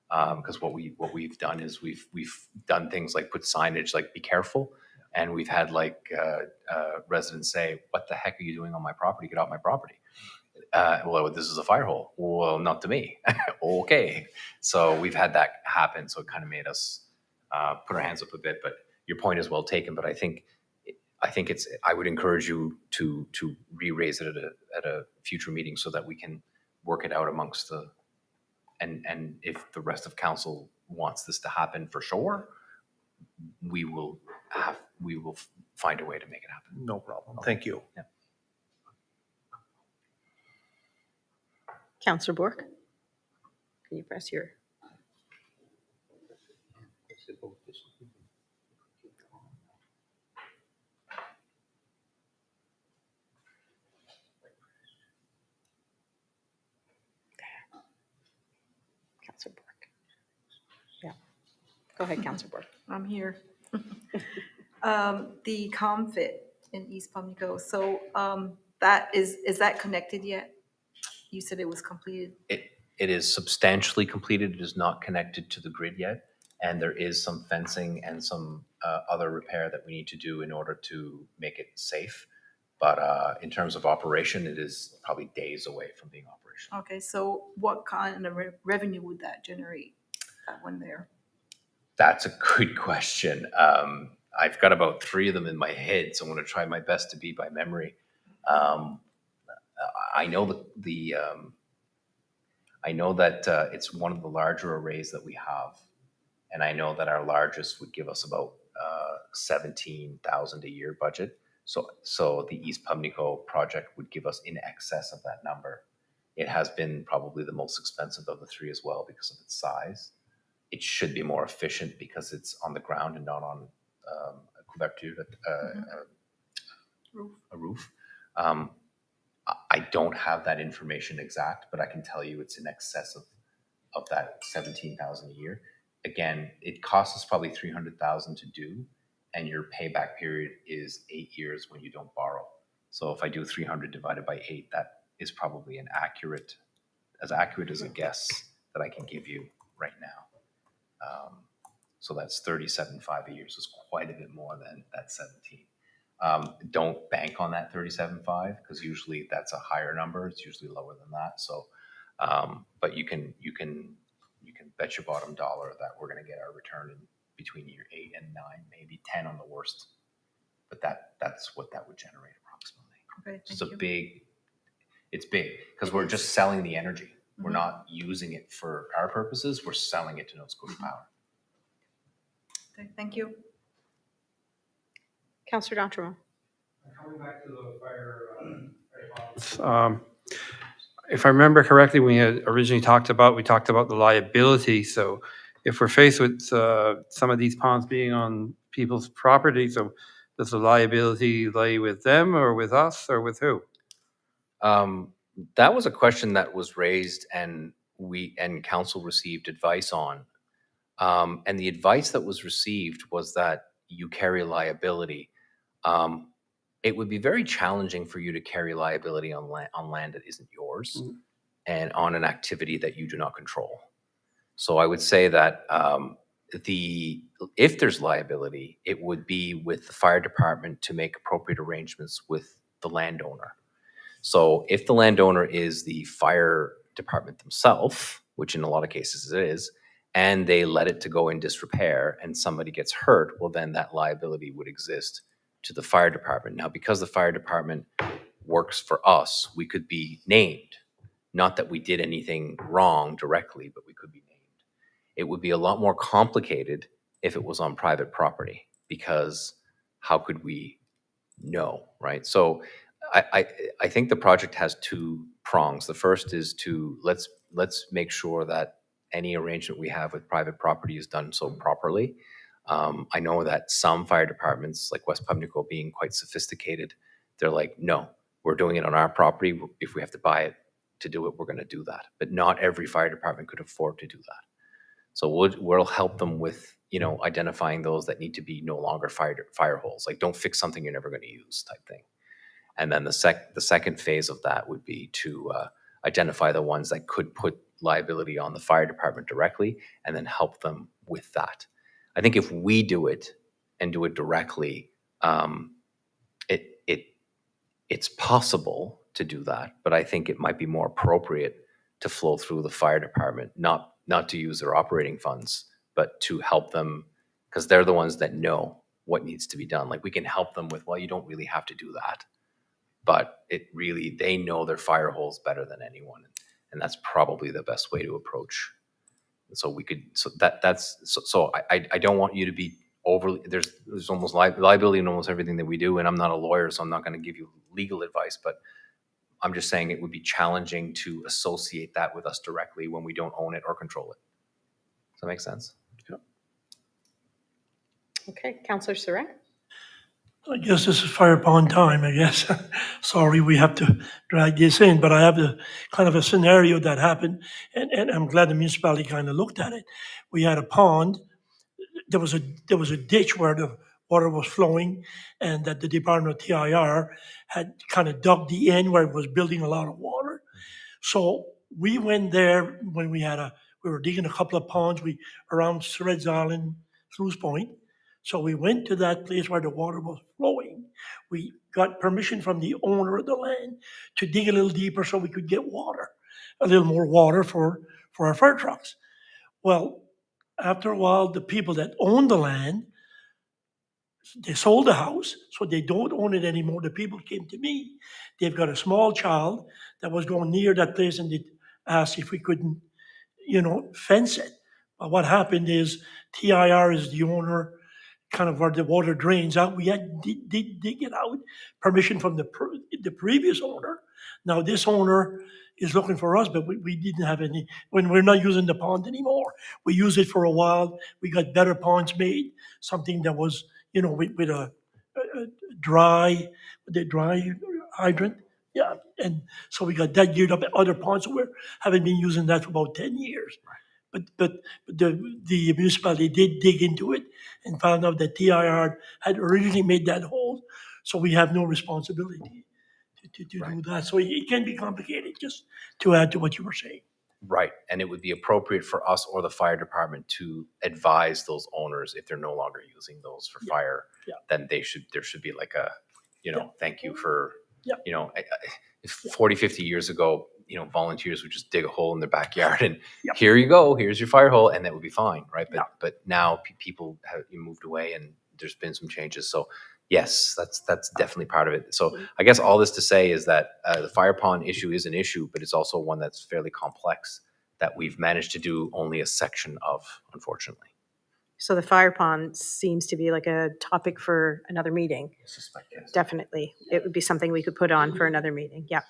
Speaker 4: Because what we've done is we've done things like put signage like "Be careful," and we've had like residents say, "What the heck are you doing on my property? Get off my property." Well, this is a fire hole. Well, not to me. Okay. So we've had that happen. So it kind of made us put our hands up a bit. But your point is well taken. But I think I would encourage you to re-raise it at a future meeting so that we can work it out amongst the. And if the rest of council wants this to happen for sure, we will find a way to make it happen.
Speaker 6: No problem. Thank you.
Speaker 4: Yeah.
Speaker 1: Counselor Bork. Can you press your? Councillor Bork. Yeah. Go ahead, Councillor Bork.
Speaker 12: I'm here. The ComFit in East Pimlico, so that is that connected yet? You said it was completed.
Speaker 4: It is substantially completed. It is not connected to the grid yet. And there is some fencing and some other repair that we need to do in order to make it safe. But in terms of operation, it is probably days away from being operational.
Speaker 12: Okay, so what kind of revenue would that generate, that one there?
Speaker 4: That's a good question. I've got about 3 of them in my head, so I'm going to try my best to be by memory. I know I know that it's one of the larger arrays that we have, and I know that our largest would give us about 17,000 a year budget. So the East Pimlico project would give us in excess of that number. It has been probably the most expensive of the 3 as well because of its size. It should be more efficient because it's on the ground and not on a couverture, a roof. I don't have that information exact, but I can tell you it's in excess of that 17,000 a year. Again, it costs us probably 300,000 to do, and your payback period is 8 years when you don't borrow. So if I do 300 divided by 8, that is probably as accurate as a guess that I can give you right now. So that's 37.5 a year, so it's quite a bit more than that 17. Don't bank on that 37.5 because usually that's a higher number. It's usually lower than that. So, but you can bet your bottom dollar that we're going to get our return in between year 8 and 9, maybe 10 on the worst. But that's what that would generate approximately.
Speaker 12: Okay,
Speaker 4: It's it's big because we're just selling the energy. We're not using it for our purposes. We're selling it to Nova Scotia Power.
Speaker 12: Okay, thank you.
Speaker 1: Councillor D'Entremont.
Speaker 13: Coming back to the fire if I remember correctly, we had originally talked about the liability. So if we're faced with some of these ponds being on people's property, so does the liability lay with them or with us or with who?
Speaker 4: That was a question that was raised and council received advice on. And the advice that was received was that you carry liability. It would be very challenging for you to carry liability on land that isn't yours and on an activity that you do not control. So I would say that if there's liability, it would be with the fire department to make appropriate arrangements with the landowner. So if the landowner is the fire department themselves, which in a lot of cases it is, and they let it to go in disrepair and somebody gets hurt, well, then that liability would exist to the fire department. Now, because the fire department works for us, we could be named. Not that we did anything wrong directly, but we could be named. It would be a lot more complicated if it was on private property, because how could we know, right? So I think the project has 2 prongs. The first is to let's make sure that any arrangement we have with private property is done so properly. I know that some fire departments, like West Pimlico, being quite sophisticated, they're like, no, we're doing it on our property. If we have to buy it to do it, we're going to do that. But not every fire department could afford to do that. So we'll help them with, identifying those that need to be no longer fire holes. Like, don't fix something you're never going to use type thing. And then the second phase of that would be to identify the ones that could put liability on the fire department directly and then help them with that. I think if we do it and do it directly, it's possible to do that, but I think it might be more appropriate to flow through the fire department, not to use their operating funds, but to help them, because they're the ones that know what needs to be done. Like, we can help them with, well, you don't really have to do that, but they know their fire holes better than anyone, and that's probably the best way to approach. So I don't want you to be overly, there's almost liability in almost everything that we do, and I'm not a lawyer, so I'm not going to give you legal advice, but I'm just saying it would be challenging to associate that with us directly when we don't own it or control it. Does that make sense?
Speaker 1: Okay, Counselor Surratt?
Speaker 10: I guess this is fire pond time, I guess. Sorry, we have to drag this in, but I have the kind of a scenario that happened, and I'm glad the municipality kind of looked at it. We had a pond, there was a ditch where the water was flowing, and that the Department of TIR had kind of dug the end where it was building a lot of water. So we went there when we were digging a couple of ponds, around Threads Island, Sluice Point. So we went to that place where the water was flowing. We got permission from the owner of the land to dig a little deeper so we could get water, a little more water for our fire trucks. Well, after a while, the people that own the land, they sold the house, so they don't own it anymore. The people came to me. They've got a small child that was going near that place, and they asked if we couldn't, fence it. But what happened is TIR is the owner, kind of where the water drains out. We had to dig it out, permission from the previous owner. Now this owner is looking for us, but we didn't have any, when we're not using the pond anymore. We used it for a while. We got better ponds made, something that was, with a dry hydrant. Yeah, and so we got that geared up at other ponds. So we haven't been using that for about 10 years. But the municipality did dig into it and found out that TIR had originally made that hole, so we have no responsibility to do that. So it can be complicated, just to add to what you were saying.
Speaker 4: Right, and it would be appropriate for us or the fire department to advise those owners if they're no longer using those for fire, then there should be like a, thank you for, 40, 50 years ago, volunteers would just dig a hole in their backyard and here you go, here's your fire hole, and that would be fine, right? But now people have moved away and there's been some changes. So yes, that's definitely part of it. So I guess all this to say is that the fire pond issue is an issue, but it's also one that's fairly complex that we've managed to do only a section of, unfortunately.
Speaker 1: So the fire pond seems to be like a topic for another meeting. Definitely. It would be something we could put on for another meeting. Yeah.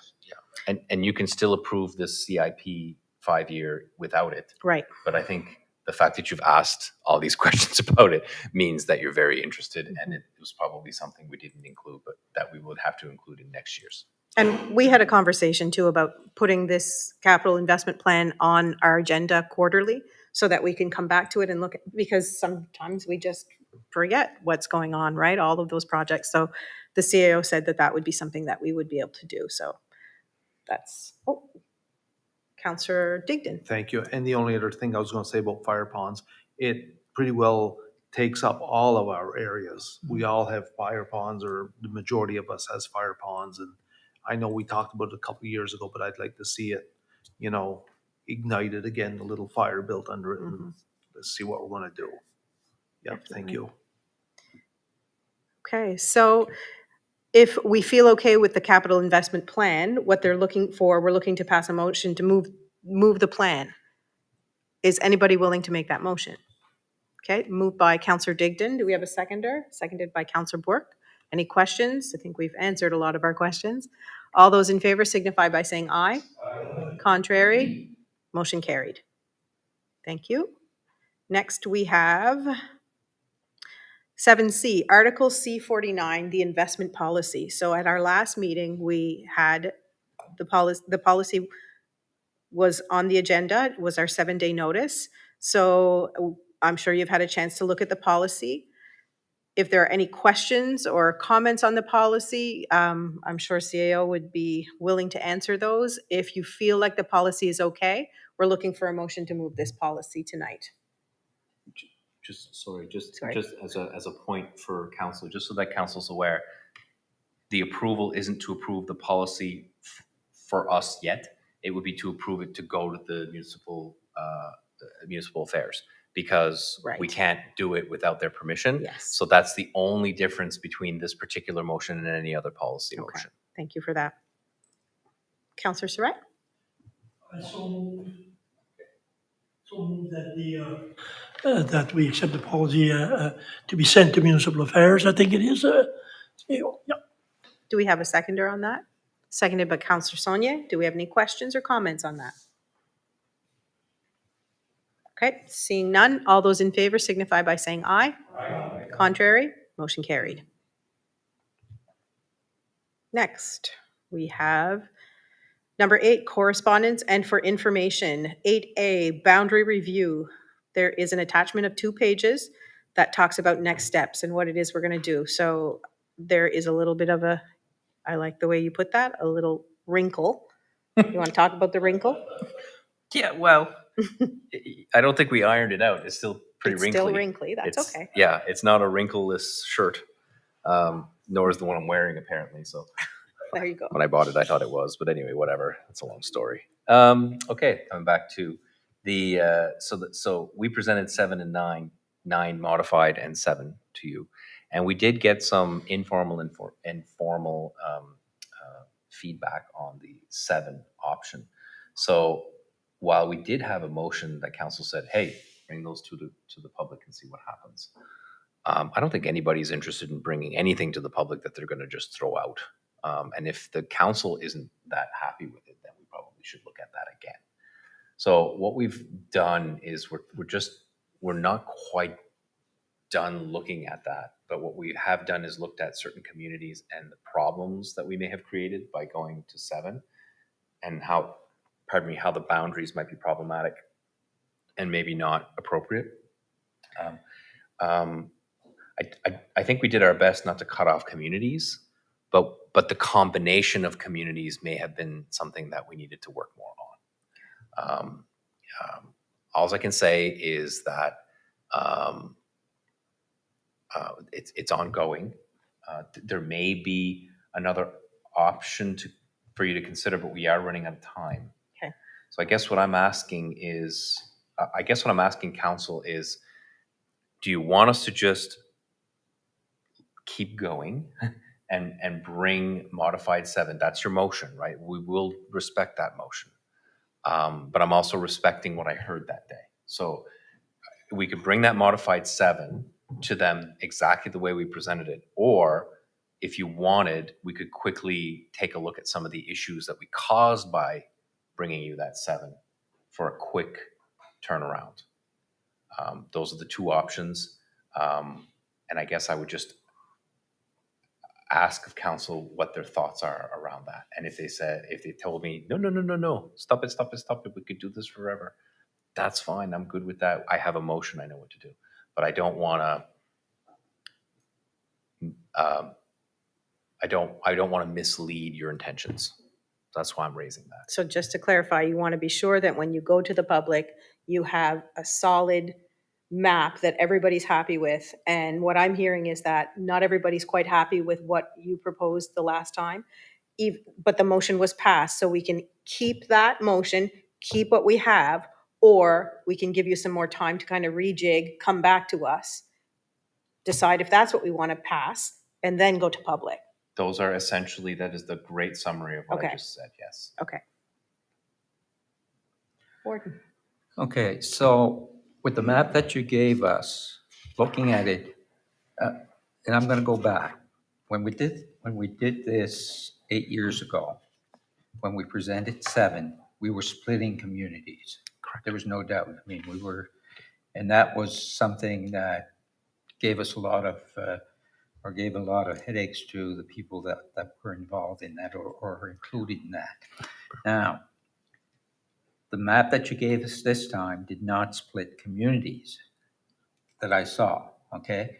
Speaker 4: And you can still approve this CIP 5-year without it.
Speaker 1: Right.
Speaker 4: But I think the fact that you've asked all these questions about it means that you're very interested, and it was probably something we didn't include, but that we would have to include in next year's.
Speaker 1: And we had a conversation too about putting this capital investment plan on our agenda quarterly so that we can come back to it and look at, because sometimes we just forget what's going on, right? All of those projects. So the CAO said that would be something that we would be able to do. So that's, Councillor Digdon.
Speaker 6: Thank you. And the only other thing I was going to say about fire ponds, it pretty well takes up all of our areas. We all have fire ponds, or the majority of us has fire ponds. And I know we talked about it a couple of years ago, but I'd like to see it, ignited again, a little fire built under it, and let's see what we're going to do. Yeah, thank you.
Speaker 1: Okay, so if we feel okay with the capital investment plan, what they're looking for, we're looking to pass a motion to move the plan. Is anybody willing to make that motion? Okay, moved by Councillor Digdon. Do we have a seconder? Seconded by Councillor Bourque. Any questions? I think we've answered a lot of our questions. All those in favor signify by saying aye. Aye. Contrary? Motion carried. Thank you. Next we have 7C, Article C49, the investment policy. So at our last meeting, we had the policy was on the agenda. It was our 7-day notice. So I'm sure you've had a chance to look at the policy. If there are any questions or comments on the policy, I'm sure CAO would be willing to answer those. If you feel like the policy is okay, we're looking for a motion to move this policy tonight.
Speaker 4: Just as a point for council, just so that council's aware, the approval isn't to approve the policy for us yet. It would be to approve it to go to the municipal affairs, because we can't do it without their permission.
Speaker 1: Yes.
Speaker 4: So that's the only difference between this particular motion and any other policy motion.
Speaker 1: Thank you for that. Councillor Surratt?
Speaker 10: So move that that we accept the policy to be sent to municipal affairs. I think it is.
Speaker 1: Do we have a seconder on that? seconded by Counselor Sonia. Do we have any questions or comments on that? Okay, seeing none, all those in favor signify by saying aye. Aye. Contrary, motion carried. Next, we have number 8, correspondence and for information. 8A, boundary review. There is an attachment of 2 pages that talks about next steps and what it is we're going to do. So there is a little bit of a, I like the way you put that, a little wrinkle. You want to talk about the wrinkle?
Speaker 4: Yeah, well, I don't think we ironed it out. It's still pretty
Speaker 1: It's
Speaker 4: wrinkly.
Speaker 1: still wrinkly, that's
Speaker 4: It's-
Speaker 1: okay.
Speaker 4: Yeah, it's not a wrinkleless shirt, nor is the one I'm wearing apparently. So
Speaker 1: There you go.
Speaker 4: when I bought it, I thought it was. But anyway, whatever. It's a long story. Okay, coming back to the so we presented 7 and 9 modified and 7 to you, and we did get some informal feedback on the 7 option. So while we did have a motion that council said, hey, bring those to the public and see what happens. I don't think anybody's interested in bringing anything to the public that they're going to just throw out. And if the council isn't that happy with it, then we probably should look at that again. So what we've done is we're not quite done looking at that, but what we have done is looked at certain communities and the problems that we may have created by going to 7, and how the boundaries might be problematic and maybe not appropriate. I think we did our best not to cut off communities, but the combination of communities may have been something that we needed to work more on. All I can say is that it's ongoing. There may be another option for you to consider, but we are running out of time.
Speaker 1: Okay.
Speaker 4: So I guess what I'm asking council is, do you want us to just keep going and bring modified 7? That's your motion, right? We will respect that motion. But I'm also respecting what I heard that day. So we could bring that modified 7 to them exactly the way we presented it. Or if you wanted, we could quickly take a look at some of the issues that we caused by bringing you that 7 for a quick turnaround. Those are the 2 options. And I guess I would just ask of council what their thoughts are around that. And if they told me, no, stop it, we could do this forever, that's fine. I'm good with that. I have a motion, I know what to do. But I don't want to mislead your intentions. That's why I'm raising that.
Speaker 1: So just to clarify, you want to be sure that when you go to the public, you have a solid map that everybody's happy with. And what I'm hearing is that not everybody's quite happy with what you proposed the last time, but the motion was passed. So we can keep that motion, keep what we have, or we can give you some more time to kind of rejig, come back to us, decide if that's what we want to pass, and then go to public.
Speaker 4: Those are essentially, that is the great summary of what I
Speaker 1: Okay.
Speaker 4: just said, yes.
Speaker 1: Okay. Gordon.
Speaker 7: Okay, so with the map that you gave us, looking at it, and I'm gonna go back. When we did this 8 years ago, when we presented 7, we were splitting communities. Correct. There was no doubt. I mean, and that was something that gave us a lot of, gave a lot of headaches to the people that were involved in that or included in that. Now, the map that you gave us this time did not split communities that I saw, okay?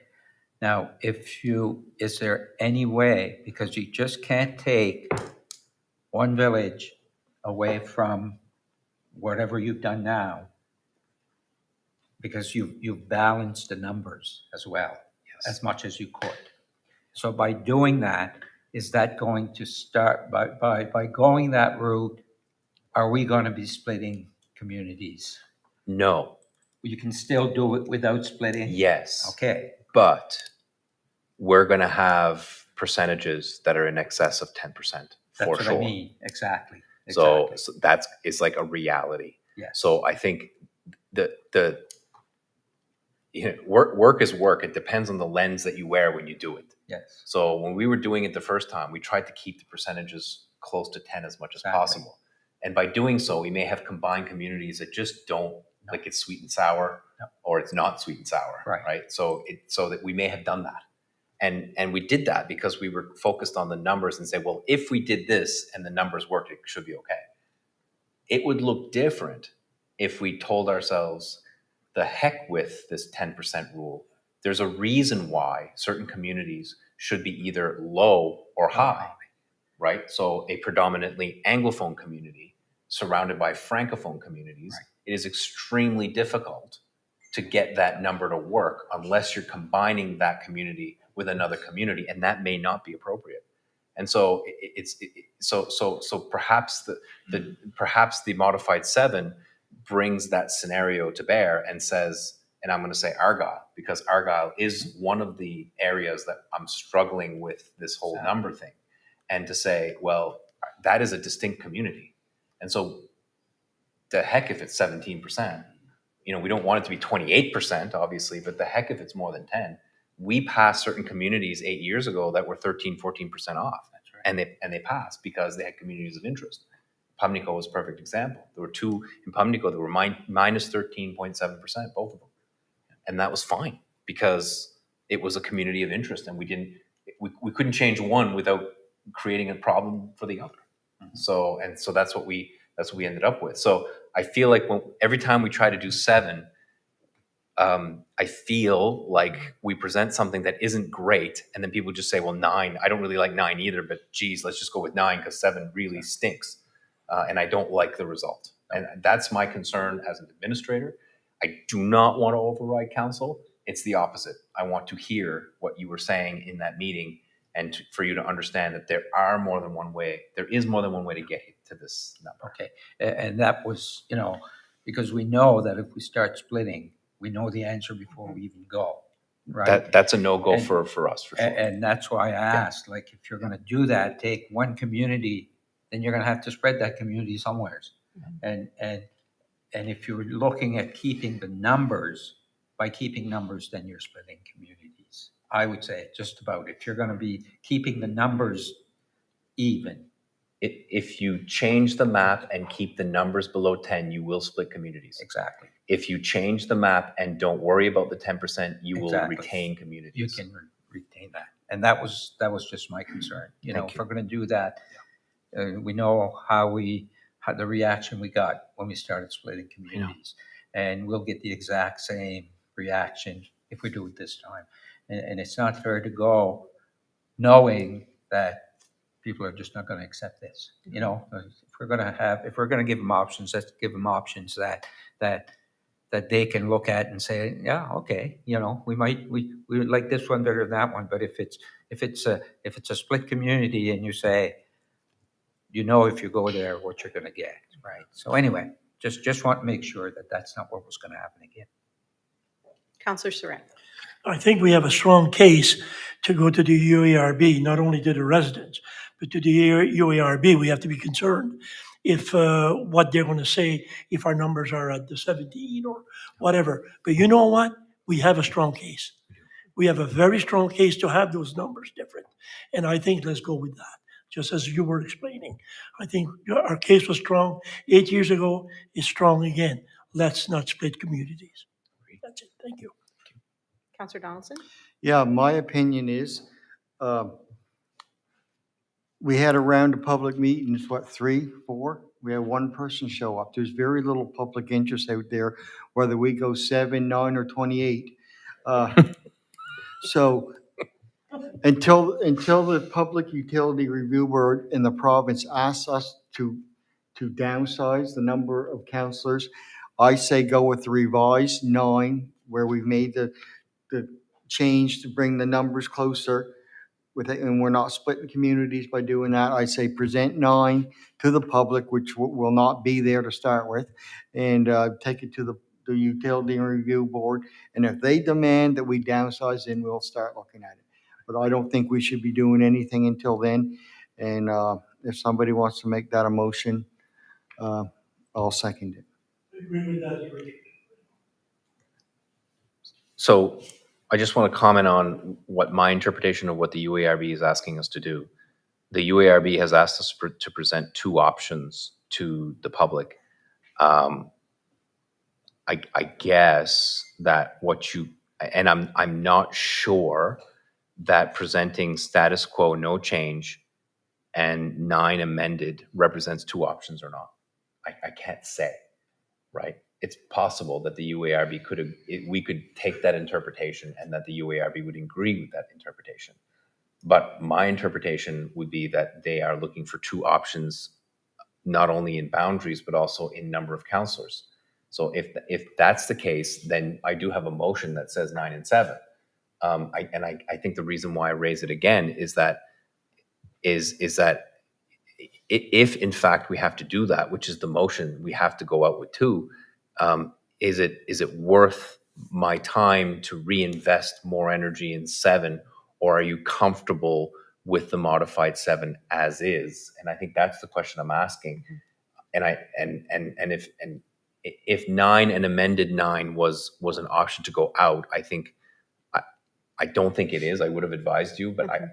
Speaker 7: Now, is there any way, because you just can't take one village away from whatever you've done now, because you've balanced the numbers as well, as much as you could. So by doing that, is that going to start, by going that route, are we going to be splitting communities?
Speaker 4: No,
Speaker 7: You can still do it without splitting?
Speaker 4: yes.
Speaker 7: Okay,
Speaker 4: But we're going to have percentages that are in excess of 10%
Speaker 7: that's
Speaker 4: for
Speaker 7: what
Speaker 4: sure.
Speaker 7: I mean, exactly.
Speaker 4: So it's like a reality.
Speaker 7: Yes.
Speaker 4: So I think work is work. It depends on the lens that you wear when you do it.
Speaker 7: Yes.
Speaker 4: So when we were doing it the first time, we tried to keep the percentages close to 10 as much as
Speaker 7: Exactly.
Speaker 4: possible. And by doing so, we may have combined communities that just don't, like it's sweet and sour, or it's not sweet and sour,
Speaker 7: Right.
Speaker 4: So that we may have done that. And we did that because we were focused on the numbers and say, well, if we did this and the numbers worked, it should be okay. It would look different if we told ourselves, the heck with this 10% rule. There's a reason why certain communities should be either low or high, right? So a predominantly Anglophone community surrounded by Francophone communities, it is extremely difficult to get that number to work unless you're combining that community with another community, and that may not be appropriate. And so so perhaps perhaps the modified 7 brings that scenario to bear and says, and I'm going to say Argyle, because Argyle is one of the areas that I'm struggling with this whole number thing, and to say, well, that is a distinct community, and so the heck if it's 17%. You know, we don't want it to be 28%, obviously, but the heck if it's more than 10. We passed certain communities 8 years ago that were 13, 14% off. That's right. And they passed because they had communities of interest. Pumlico was a perfect example. There were 2 in Pumlico that were minus 13.7%, both of them. And that was fine because it was a community of interest, and we couldn't change one without creating a problem for the other. Mm-hmm. So that's what we ended up with. So I feel like every time we try to do 7, I feel like we present something that isn't great, and then people just say, well, 9, I don't really like 9 either, but geez, let's just go with 9 because 7 really stinks. And I don't like the result. And that's my concern as an administrator. I do not want to override council. It's the opposite. I want to hear what you were saying in that meeting, and for you to understand that there is more than one way to get to this number.
Speaker 7: Okay, and that was, because we know that if we start splitting, we know the answer before we even go, right?
Speaker 4: That's a no-go for us, for sure.
Speaker 7: And that's why I asked, like, if you're going to do that, take one community, then you're going to have to spread that community somewheres. Mm-hmm. And if you're looking at keeping the numbers, by keeping numbers, then you're splitting communities. I would say just about. If you're going to be keeping the numbers even.
Speaker 4: If you change the map and keep the numbers below 10, you will split communities.
Speaker 7: Exactly.
Speaker 4: If you change the map and don't worry about the 10%, you will retain communities.
Speaker 7: You can retain that. And that was just my concern. If we're going to do that, we know how the reaction we got when we started splitting communities. And we'll get the exact same reaction if we do it this time. And it's not fair to go knowing that people are just not going to accept this. If we're going to give them options, let's give them options that they can look at and say, yeah, okay, we would like this one better than that one. But if it's a split community and you say, if you go there, what you're going to get, right? So anyway, just want to make sure that that's not what was going to happen again.
Speaker 1: Councillor Surratt.
Speaker 10: I think we have a strong case to go to the UARB, not only to the residents, but to the UARB. We have to be concerned if what they're going to say, if our numbers are at the 17 or whatever. But you know what? We have a strong case. We have a very strong case to have those numbers different. And I think let's go with that, just as you were explaining. I think our case was strong 8 years ago. It's strong again. Let's not split communities. That's it. Thank you.
Speaker 1: Councillor Donaldson?
Speaker 8: Yeah, my opinion is, we had a round of public meetings, 3, 4? We had one person show up. There's very little public interest out there, whether we go 7, 9, or 28. So until the Public Utility Review Board in the province asks us to downsize the number of councillors, I say go with the revised 9, where we've made the change to bring the numbers closer with it, and we're not splitting communities by doing that. I say present 9 to the public, which will not be there to start with, and take it to the Utility and Review Board. And if they demand that we downsize, then we'll start looking at it. But I don't think we should be doing anything until then. And if somebody wants to make that a motion, I'll second it.
Speaker 4: So I just want to comment on what my interpretation of what the UARB is asking us to do. the UARB has asked us to present two options to the public. I guess that what you, and I'm not sure that presenting status quo, no change, and 9 amended represents two options or not. I can't say, right? It's possible that the UARB we could take that interpretation and that the UARB would agree with that interpretation. But my interpretation would be that they are looking for two options, not only in boundaries, but also in number of councillors. So if that's the case, then I do have a motion that says 9 and 7. I think the reason why I raise it again is that if in fact we have to do that, which is the motion, we have to go out with 2. Is it worth my time to reinvest more energy in 7, or are you comfortable with the modified 7 as is? And I think that's the question I'm asking. And if 9 and amended 9 was an option to go out, I don't think it is. I would have advised you, but I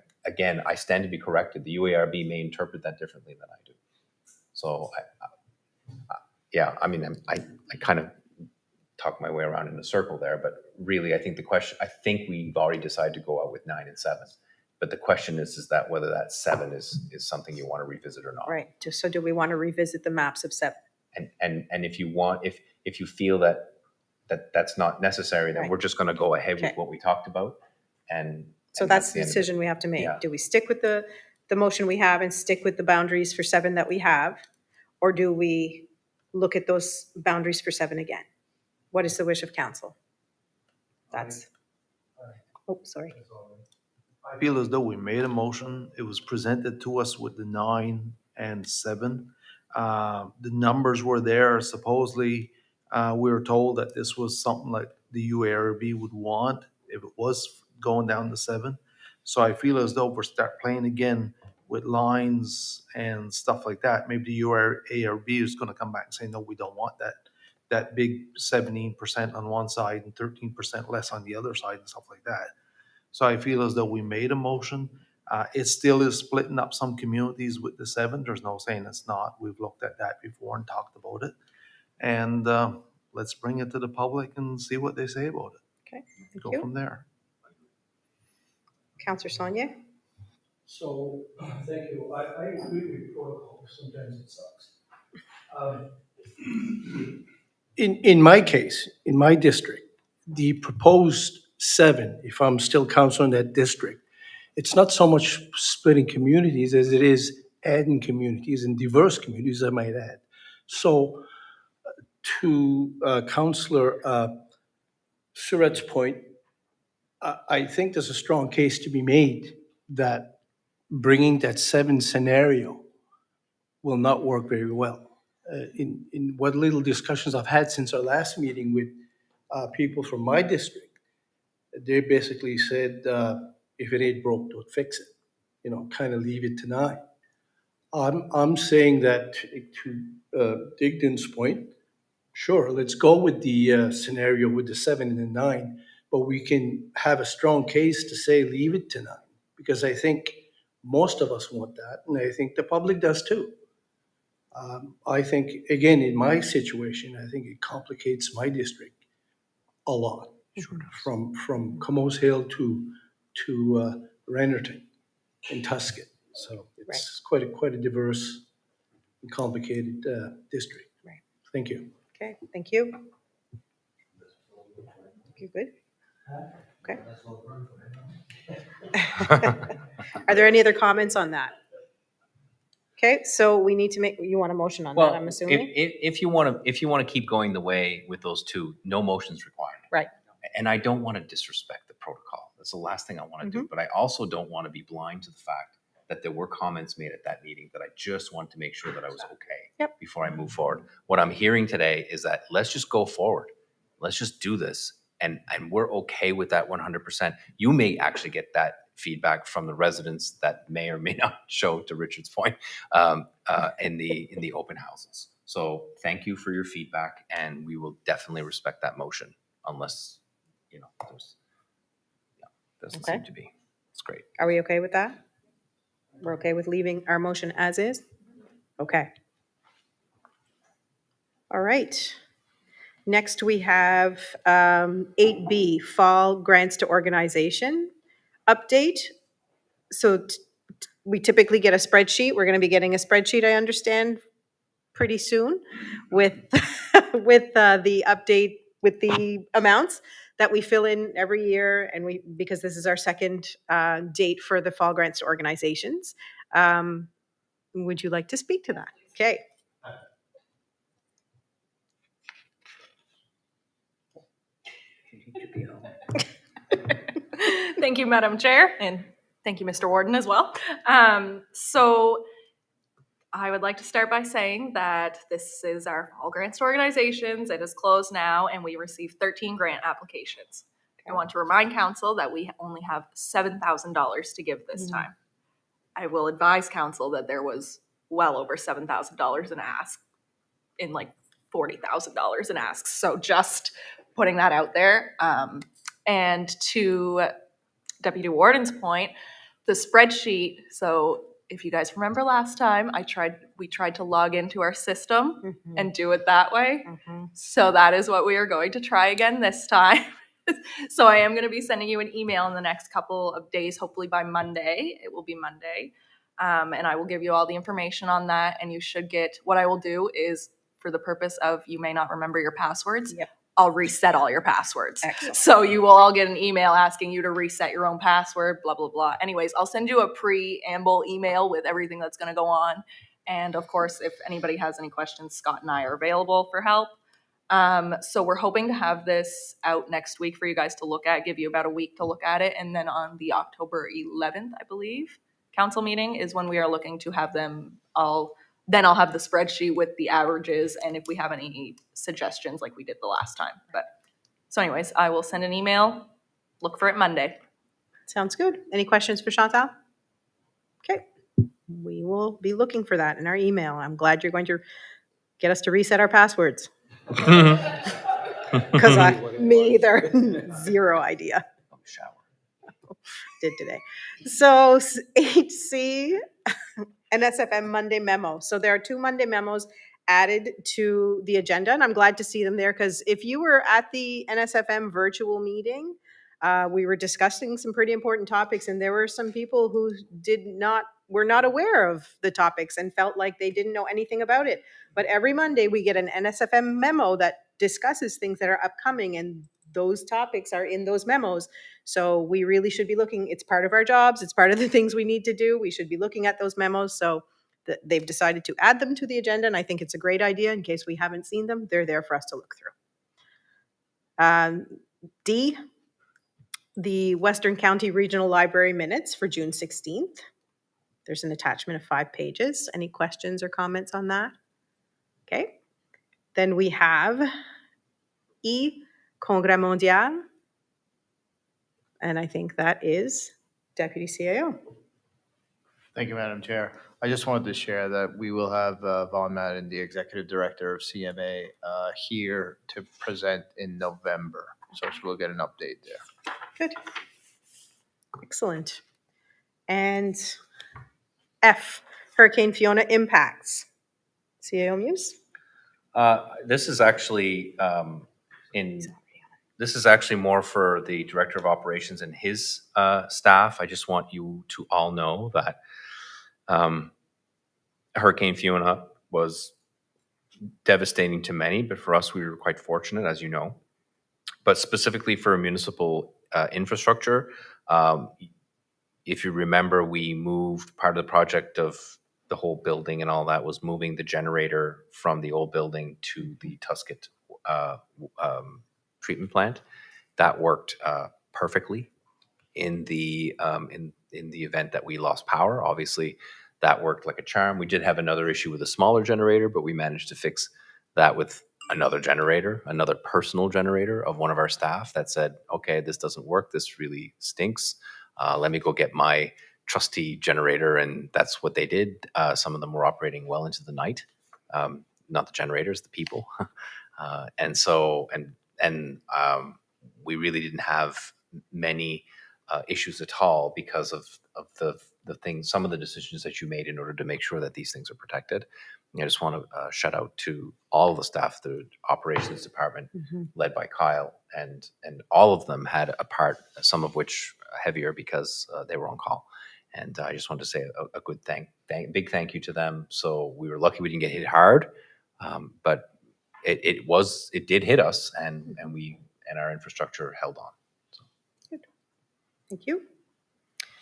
Speaker 4: stand to be corrected. The UARB may interpret that differently than I do. So I kind of talked my way around in a circle there, but really I think we've already decided to go out with 9 and 7. But the question is that whether that 7 is something you want to revisit or not.
Speaker 1: Right. So do we want to revisit the maps of 7?
Speaker 4: And if you want, if you feel that that's not necessary, then
Speaker 1: Right.
Speaker 4: we're just going to go ahead
Speaker 1: Okay.
Speaker 4: with what we talked about.
Speaker 1: So that's the decision we have to make.
Speaker 4: Yeah.
Speaker 1: Do we stick with the motion we have and stick with the boundaries for 7 that we have? Or do we look at those boundaries for 7 again? What is the wish of council? Sorry.
Speaker 6: I feel as though we made a motion. It was presented to us with the 9 and 7. The numbers were there. Supposedly, we were told that this was something like the UARB would want if it was going down to 7. So I feel as though we're start playing again with lines and stuff like that. Maybe the UARB is going to come back and say, no, we don't want that big 17% on one side and 13% less on the other side and stuff like that. So I feel as though we made a motion. It still is splitting up some communities with the 7. There's no saying it's not. We've looked at that before and talked about it. And let's bring it to the public and see what they say about it.
Speaker 1: Okay, thank
Speaker 6: Go
Speaker 1: you.
Speaker 6: from there.
Speaker 1: Councillor Sonia?
Speaker 11: So, thank you. I agree with protocol. Sometimes it sucks. In my case, in my district, the proposed 7, if I'm still council in that district, it's not so much splitting communities as it is adding communities and diverse communities, I might add. So to Councillor Surratt's point, I think there's a strong case to be made that bringing that 7 scenario will not work very well. In what little discussions I've had since our last meeting with people from my district, they basically said, if it ain't broke, don't fix it. Kind of leave it to 9. I'm saying that to Digdon's point, sure, let's go with the scenario with the 7 and the 9, but we can have a strong case to say leave it to 9, because I think most of us want that, and I think the public does too. I think, again, in my situation, I think it complicates my district a lot, from Como's Hill to Rennerton and Tuscan. So it's quite a diverse and complicated district.
Speaker 1: Right.
Speaker 11: Thank you.
Speaker 1: Okay, thank you. You good? Okay. Are there any other comments on that? Okay, so we need to you want a motion on that, I'm assuming?
Speaker 4: If you want to keep going the way with those 2, no motions required.
Speaker 1: Right.
Speaker 4: And I don't want to disrespect the protocol. That's the last thing I want to do. But I also don't want to be blind to the fact that there were comments made at that meeting that I just wanted to make sure that I was okay before I move forward. What I'm hearing today is that let's just go forward. Let's just do this. And we're okay with that 100%. You may actually get that feedback from the residents that may or may not show, to Richard's point, in the open houses. So thank you for your feedback, and we will definitely respect that motion unless, doesn't seem to be. It's great.
Speaker 1: Are we okay with that? We're okay with leaving our motion as is? Okay. All right. Next, we have 8B, Fall Grants to Organization update. So we typically get a spreadsheet. We're going to be getting a spreadsheet, I understand, pretty soon with, with the update, with the amounts that we fill in every year. And because this is our second date for the Fall Grants to Organizations. Would you like to speak to that? Okay.
Speaker 14: Thank you, Madam Chair, and thank you, Mr. Warden, as well. So I would like to start by saying that this is our Fall Grants to Organizations. It is closed now, and we received 13 grant applications. I want to remind council that we only have $7,000 to give this time. I will advise council that there was well over $7,000 in ask, in like $40,000 in asks. So just putting that out there. And to Deputy Warden's point, the spreadsheet, so if you guys remember last time, we tried to log into our system and do it that way. So that is what we are going to try again this time. So I am going to be sending you an email in the next couple of days, hopefully by Monday. It will be Monday. And I will give you all the information on that. And you should get, what I will do is, for the purpose of you may not remember your passwords, I'll reset all your passwords.
Speaker 1: Excellent.
Speaker 14: So you will all get an email asking you to reset your own password, blah, blah, blah. Anyways, I'll send you a preamble email with everything that's going to go on. And of course, if anybody has any questions, Scott and I are available for help. So we're hoping to have this out next week for you guys to look at, give you about a week to look at it. And then on the October 11th, I believe, council meeting is when we are looking to have them all. Then I'll have the spreadsheet with the averages and if we have any suggestions like we did the last time. But so anyways, I will send an email. Look for it Monday.
Speaker 1: Sounds good. Any questions for Chantal? Okay. We will be looking for that in our email. I'm glad you're going to get us to reset our passwords. Because me either. Zero idea. Did today. So 8C, NSFM Monday memo. So there are 2 Monday memos added to the agenda, and I'm glad to see them there because if you were at the NSFM virtual meeting, we were discussing some pretty important topics, and there were some people who were not aware of the topics and felt like they didn't know anything about it. But every Monday we get an NSFM memo that discusses things that are upcoming, and those topics are in those memos. So we really should be looking, it's part of our jobs, it's part of the things we need to do. We should be looking at those memos. So they've decided to add them to the agenda, and I think it's a great idea. In case we haven't seen them, they're there for us to look through. D, the Western County Regional Library minutes for June 16th. There's an attachment of 5 pages. Any questions or comments on that? Okay. Then we have E, Congrès Mondial. And I think that is Deputy CAO.
Speaker 9: Thank you, Madam Chair. I just wanted to share that we will have Vaughn Madden, the Executive Director of CMA, here to present in November. So we'll get an update there.
Speaker 1: Good. Excellent. And F, Hurricane Fiona impacts. CAO Muse?
Speaker 4: This is actually this is actually more for the Director of Operations and his staff. I just want you to all know that Hurricane Fiona was devastating to many, but for us, we were quite fortunate, as you know. But specifically for municipal infrastructure, if you remember, we moved part of the project of the whole building and all that was moving the generator from the old building to the Tusket treatment plant. That worked perfectly in the event that we lost power. Obviously, that worked like a charm. We did have another issue with a smaller generator, but we managed to fix that with another generator, another personal generator of one of our staff that said, okay, this doesn't work. This really stinks. Let me go get my trusty generator. And that's what they did. Some of them were operating well into the night. Not the generators, the people. And we really didn't have many issues at all because of the things, some of the decisions that you made in order to make sure that these things are protected. And I just want to shout out to all the staff, the operations department led by Kyle, and all of them had a part, some of which heavier because they were on call. And I just wanted to say a good big thank you to them. So we were lucky we didn't get hit hard, but it did hit us, and our infrastructure held on.
Speaker 1: Thank you.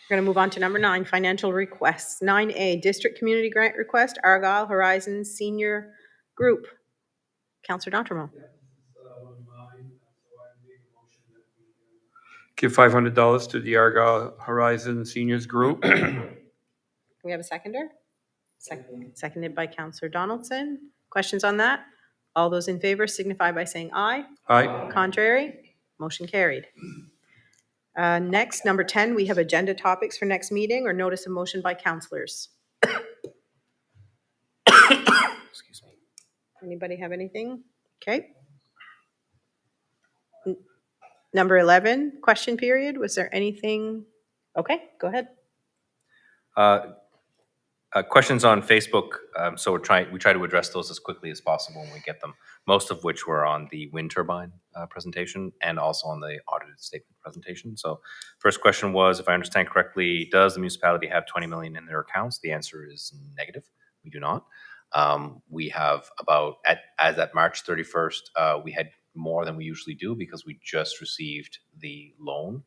Speaker 1: We're going to move on to number 9, financial requests. 9A, District Community Grant Request, Argyle Horizons Senior Group. Councillor D'Entremont.
Speaker 13: Give $500 to the Argyle Horizon Seniors Group.
Speaker 1: We have a seconder? Seconded by Councillor Donaldson. Questions on that? All those in favor signify by saying aye.
Speaker 13: Aye.
Speaker 1: Contrary? Motion carried. Next, number 10, we have agenda topics for next meeting or notice of motion by councillors.
Speaker 4: Excuse me.
Speaker 1: Anybody have anything? Okay. Number 11, question period. Was there anything? Okay, go ahead.
Speaker 4: Questions on Facebook. So we try to address those as quickly as possible when we get them. Most of which were on the wind turbine presentation and also on the audited statement presentation. So first question was, if I understand correctly, does the municipality have 20 million in their accounts? The answer is negative. We do not. We have about, as at March 31st, we had more than we usually do because we just received the loan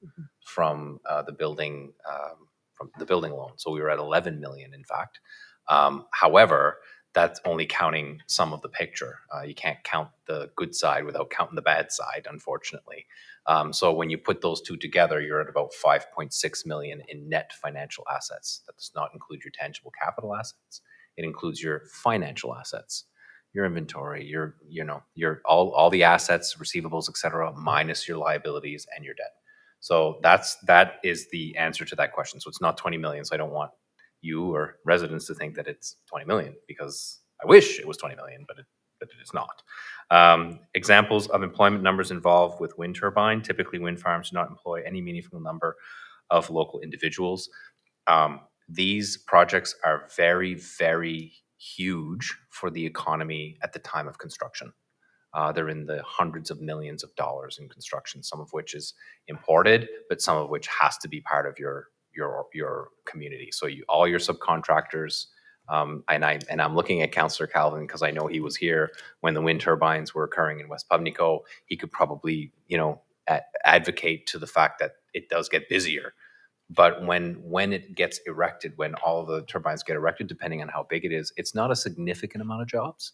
Speaker 4: from the building loan. So we were at 11 million, in fact. However, that's only counting some of the picture. You can't count the good side without counting the bad side, unfortunately. So when you put those two together, you're at about 5.6 million in net financial assets. That does not include your tangible capital assets. It includes your financial assets, your inventory, your all the assets, receivables, etc., minus your liabilities and your debt. So that is the answer to that question. So it's not 20 million. So I don't want you or residents to think that it's 20 million, because I wish it was 20 million, but it is not. Examples of employment numbers involved with wind turbine. Typically, wind farms do not employ any meaningful number of local individuals. These projects are very, very huge for the economy at the time of construction. They're in the hundreds of millions of dollars in construction, some of which is imported, but some of which has to be part of your community. So all your subcontractors, and I'm looking at Councillor Calvin because I know he was here when the wind turbines were occurring in West Pubnico. He could probably, advocate to the fact that it does get busier. But when it gets erected, when all of the turbines get erected, depending on how big it is, it's not a significant amount of jobs.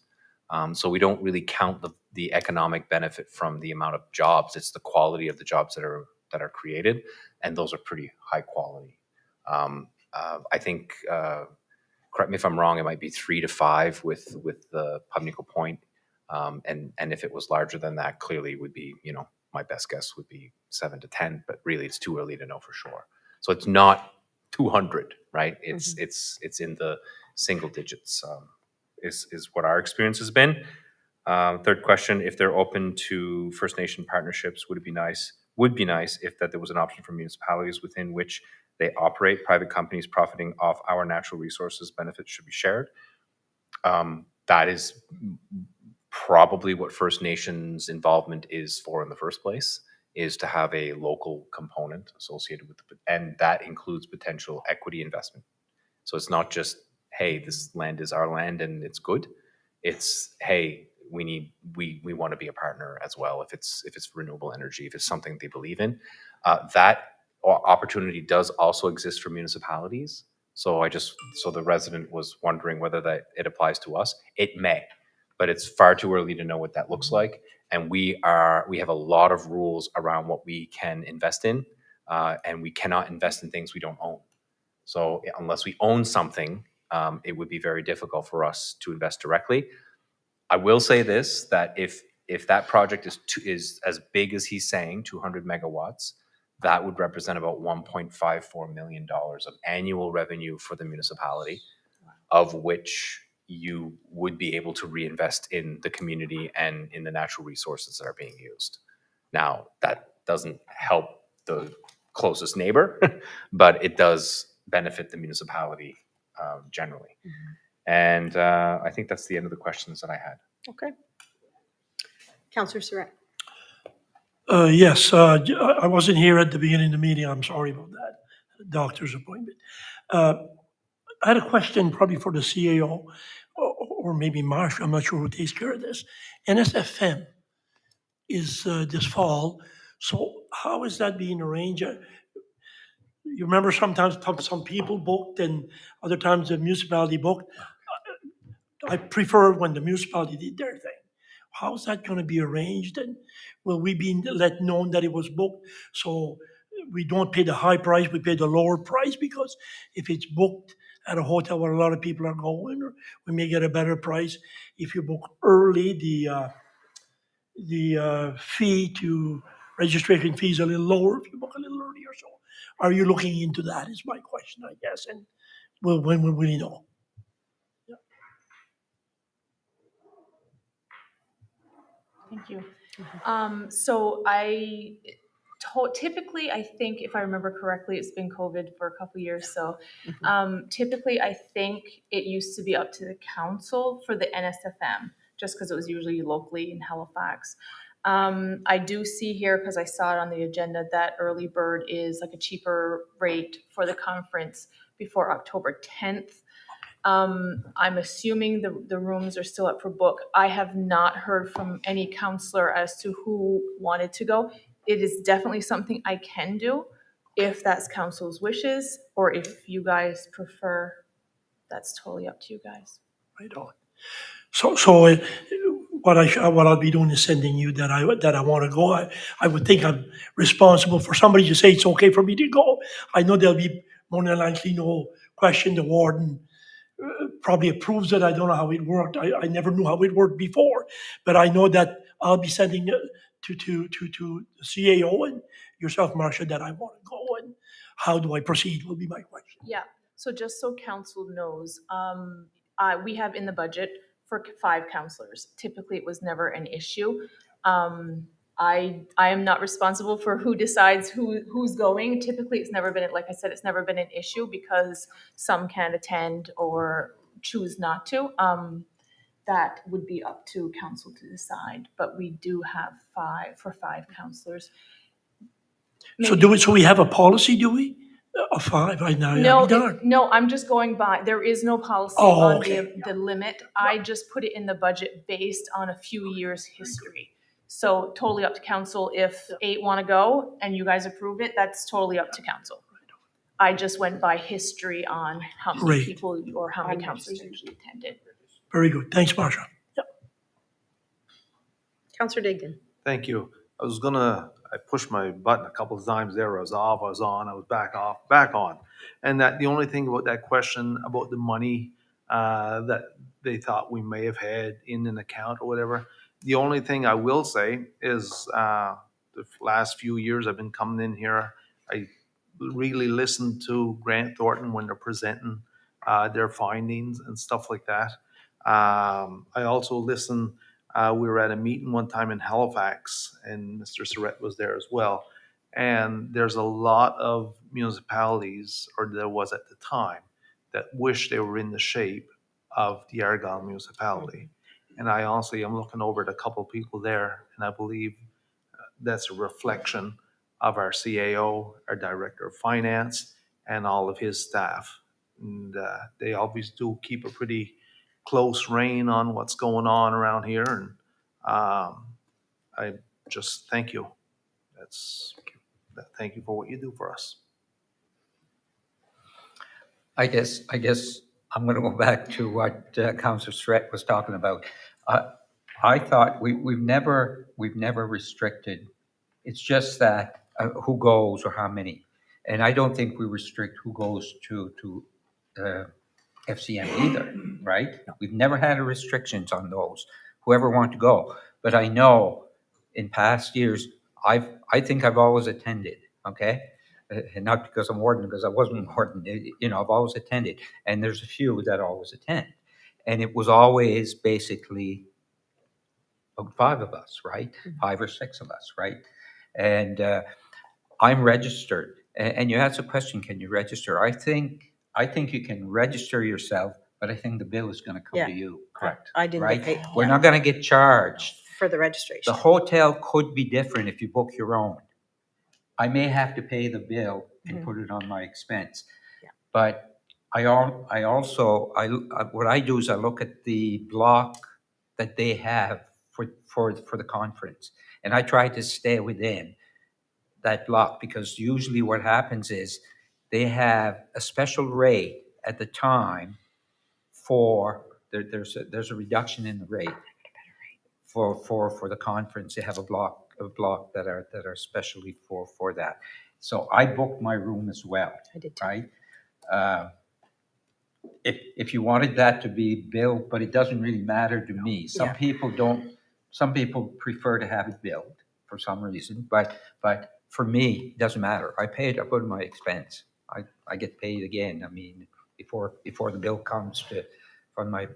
Speaker 4: So we don't really count the economic benefit from the amount of jobs. It's the quality of the jobs that are created, and those are pretty high quality. I think, correct me if I'm wrong, it might be 3 to 5 with the Pubnico Point, and if it was larger than that, clearly it would be, my best guess would be 7 to 10, but really it's too early to know for sure. So it's not 200, right? It's in the single digits. Is what our experience has been. Third question, if they're open to First Nation partnerships, would be nice if that there was an option for municipalities within which they operate. Private companies profiting off our natural resources, benefits should be shared. That is probably what First Nations involvement is for in the first place, is to have a local component associated with it, and that includes potential equity investment. So it's not just, hey, this land is our land and it's good. It's, hey, we want to be a partner as well. If it's renewable energy, if it's something they believe in, that opportunity does also exist for municipalities. So the resident was wondering whether that it applies to us. It may, but it's far too early to know what that looks like. And we have a lot of rules around what we can invest in, and we cannot invest in things we don't own. So unless we own something, it would be very difficult for us to invest directly. I will say this, that if that project is as big as he's saying, 200 megawatts, that would represent about $1.54 million of annual revenue for the municipality, of which you would be able to reinvest in the community and in the natural resources that are being used. Now, that doesn't help the closest neighbor, but it does benefit the municipality generally. And I think that's the end of the questions that I had.
Speaker 1: Okay. Councillor Surratt.
Speaker 10: Yes, I wasn't here at the beginning of the meeting. I'm sorry about that. Doctor's appointment. I had a question probably for the CAO or maybe Marsh. I'm not sure who takes care of this. NSFM is this fall. So how is that being arranged? You remember sometimes some people booked and other times the municipality booked. I prefer when the municipality did their thing. How's that going to be arranged? And will we be let known that it was booked? So we don't pay the high price, we pay the lower price, because if it's booked at a hotel where a lot of people are going, we may get a better price. If you book early, the fee to registration fee is a little lower if you book a little earlier. So are you looking into that is my question, I guess. And when will we know?
Speaker 14: Thank you. So typically, I think, if I remember correctly, it's been COVID for a couple years. So typically, I think it used to be up to the council for the NSFM, just because it was usually locally in Halifax. I do see here, because I saw it on the agenda, that early bird is like a cheaper rate for the conference before October 10th. I'm assuming the rooms are still up for book. I have not heard from any counselor as to who wanted to go. It is definitely something I can do if that's council's wishes, or if you guys prefer, that's totally up to you guys.
Speaker 10: Right on. So what I'll be doing is sending you that I want to go. I would think I'm responsible for somebody to say it's okay for me to go. I know there'll be more than likely no question. The warden probably approves it. I don't know how it worked. I never knew how it worked before, but I know that I'll be sending to the CAO and yourself, Marcia, that I want to go, and how do I proceed will be my question.
Speaker 14: Yeah, so just so council knows, we have in the budget for 5 counselors. Typically, it was never an issue. I am not responsible for who decides who's going. Typically, it's never been, like I said, it's never been an issue because some can attend or choose not to. That would be up to council to decide, but we do have 5 counselors.
Speaker 10: So we have a policy, do we? Of 5 right now?
Speaker 14: No, I'm just going by, there is no policy on the limit. I just put it in the budget based on a few years' history. So totally up to council. If 8 want to go and you guys approve it, that's totally up to council. I just went by history on how many people or how many councilors usually attended.
Speaker 10: Very good. Thanks, Marsha. Yep.
Speaker 1: Councillor Digdon.
Speaker 6: Thank you. I pushed my button a couple of times there. I was off, I was on, I was back off, back on. And that the only thing about that question about the money that they thought we may have had in an account or whatever, the only thing I will say is the last few years I've been coming in here, I really listened to Grant Thornton when they're presenting their findings and stuff like that. I also listened, we were at a meeting one time in Halifax and Mr. Surratt was there as well. And there's a lot of municipalities, or there was at the time, that wish they were in the shape of the Argyle municipality. And I honestly am looking over at a couple of people there, and I believe that's a reflection of our CAO, our Director of Finance, and all of his staff. And they always do keep a pretty close rein on what's going on around here. And I just thank you. Thank you for what you do for us.
Speaker 7: I guess I'm going to go back to what Councillor Surratt was talking about. I thought we've never restricted. It's just that who goes or how many, and I don't think we restrict who goes to FCM either, right? We've never had restrictions on those. Whoever wants to go, but I know in past years I think I've always attended. Okay. And not because I'm warden, because I wasn't warden, I've always attended. And there's a few that always attend. And it was always basically 5 of us, right? 5 or 6 of us, right? And I'm registered And you asked a question, can you register? I think you can register yourself, but I think the bill is going to come
Speaker 1: Yeah.
Speaker 7: to you.
Speaker 4: Correct.
Speaker 1: I didn't
Speaker 7: Right?
Speaker 1: get paid.
Speaker 7: We're
Speaker 1: yeah,
Speaker 7: not going to get charged.
Speaker 1: for the
Speaker 7: The
Speaker 1: registration.
Speaker 7: hotel could be different if you book your own. I may have to pay the bill and put it on my expense.
Speaker 1: Yeah.
Speaker 7: But I also, what I do is I look at the block that they have for the conference. And I try to stay within that block, because usually what happens is they have a special rate at the time there's a reduction in the rate for the conference. They have a block that are specially for that. So I booked my room as well,
Speaker 1: I did too.
Speaker 7: right? If you wanted that to be billed, but it doesn't really matter to me. Some
Speaker 1: Yeah.
Speaker 7: people don't, some people prefer to have it billed for some reason, but for me, it doesn't matter. I pay it, I put it in my expense. I get paid again. I mean, before the bill comes on my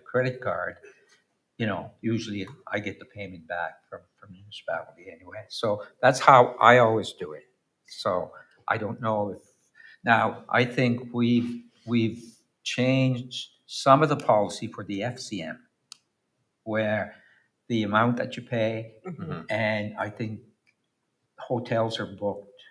Speaker 7: credit card, usually I get the payment back from municipality anyway. So that's how I always do it. So I don't know if, now, I think we've changed some of the policy for the FCM, where the amount that you pay, and I think hotels are booked.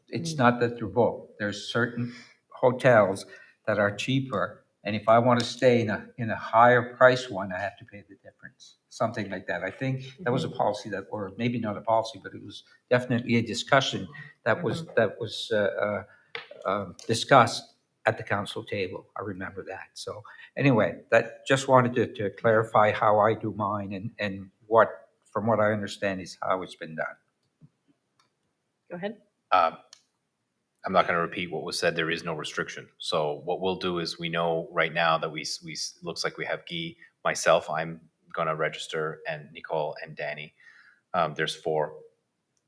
Speaker 7: It's not that they're booked. There's certain hotels that are cheaper, and if I want to stay in a higher price one, I have to pay the difference. Something like that. I think that was a policy that, or maybe not a policy, but it was definitely a discussion that was discussed at the council table. I remember that. So anyway, that just wanted to clarify how I do mine, and what, from what I understand, is how it's been done.
Speaker 1: Go ahead.
Speaker 4: I'm not going to repeat what was said. There is no restriction. So what we'll do is, we know right now that we looks like we have Guy, myself, I'm going to register, and Nicole and Danny. There's 4.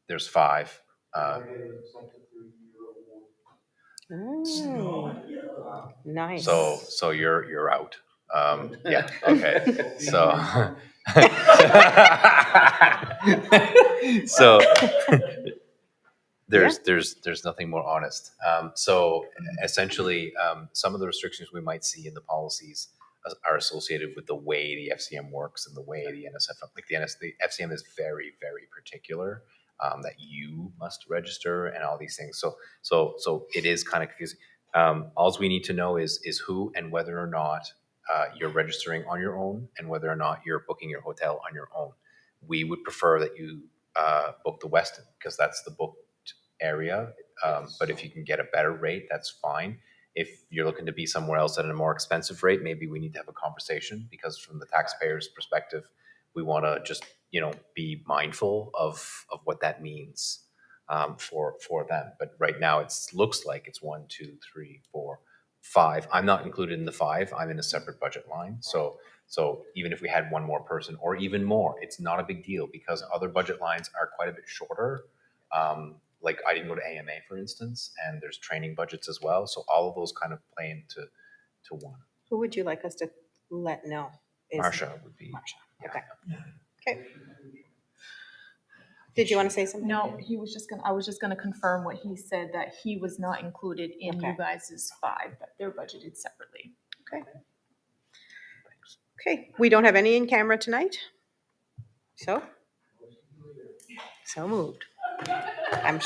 Speaker 4: There's 5.
Speaker 1: Oh, nice.
Speaker 4: So you're out. Yeah. Okay. So so there's nothing more honest. So essentially, some of the restrictions we might see in the policies are associated with the way the FCM works and the way the NSF, like the FCM is very, very particular, that you must register and all these things. So it is kind of confusing. All we need to know is who and whether or not you're registering on your own, and whether or not you're booking your hotel on your own. We would prefer that you book the Westin, because that's the booked area. But if you can get a better rate, that's fine. If you're looking to be somewhere else at a more expensive rate, maybe we need to have a conversation, because from the taxpayer's perspective, we want to just, be mindful of what that means for them. But right now it looks like it's 1, 2, 3, 4, 5. I'm not included in the 5. I'm in a separate budget line. So even if we had one more person or even more, it's not a big deal, because other budget lines are quite a bit shorter. Like I didn't go to AMA, for instance, and there's training budgets as well. So all of those kind of play into one.
Speaker 1: Who would you like us to let know?
Speaker 4: Marsha would be.
Speaker 1: Marsha. Okay. Okay. Did you want to say something?
Speaker 14: No, I was just gonna confirm what he said, that he was not included in you
Speaker 1: Okay.
Speaker 14: guys' 5, but they're budgeted separately.
Speaker 1: Okay. Okay, we don't have any in camera tonight. So moved. I'm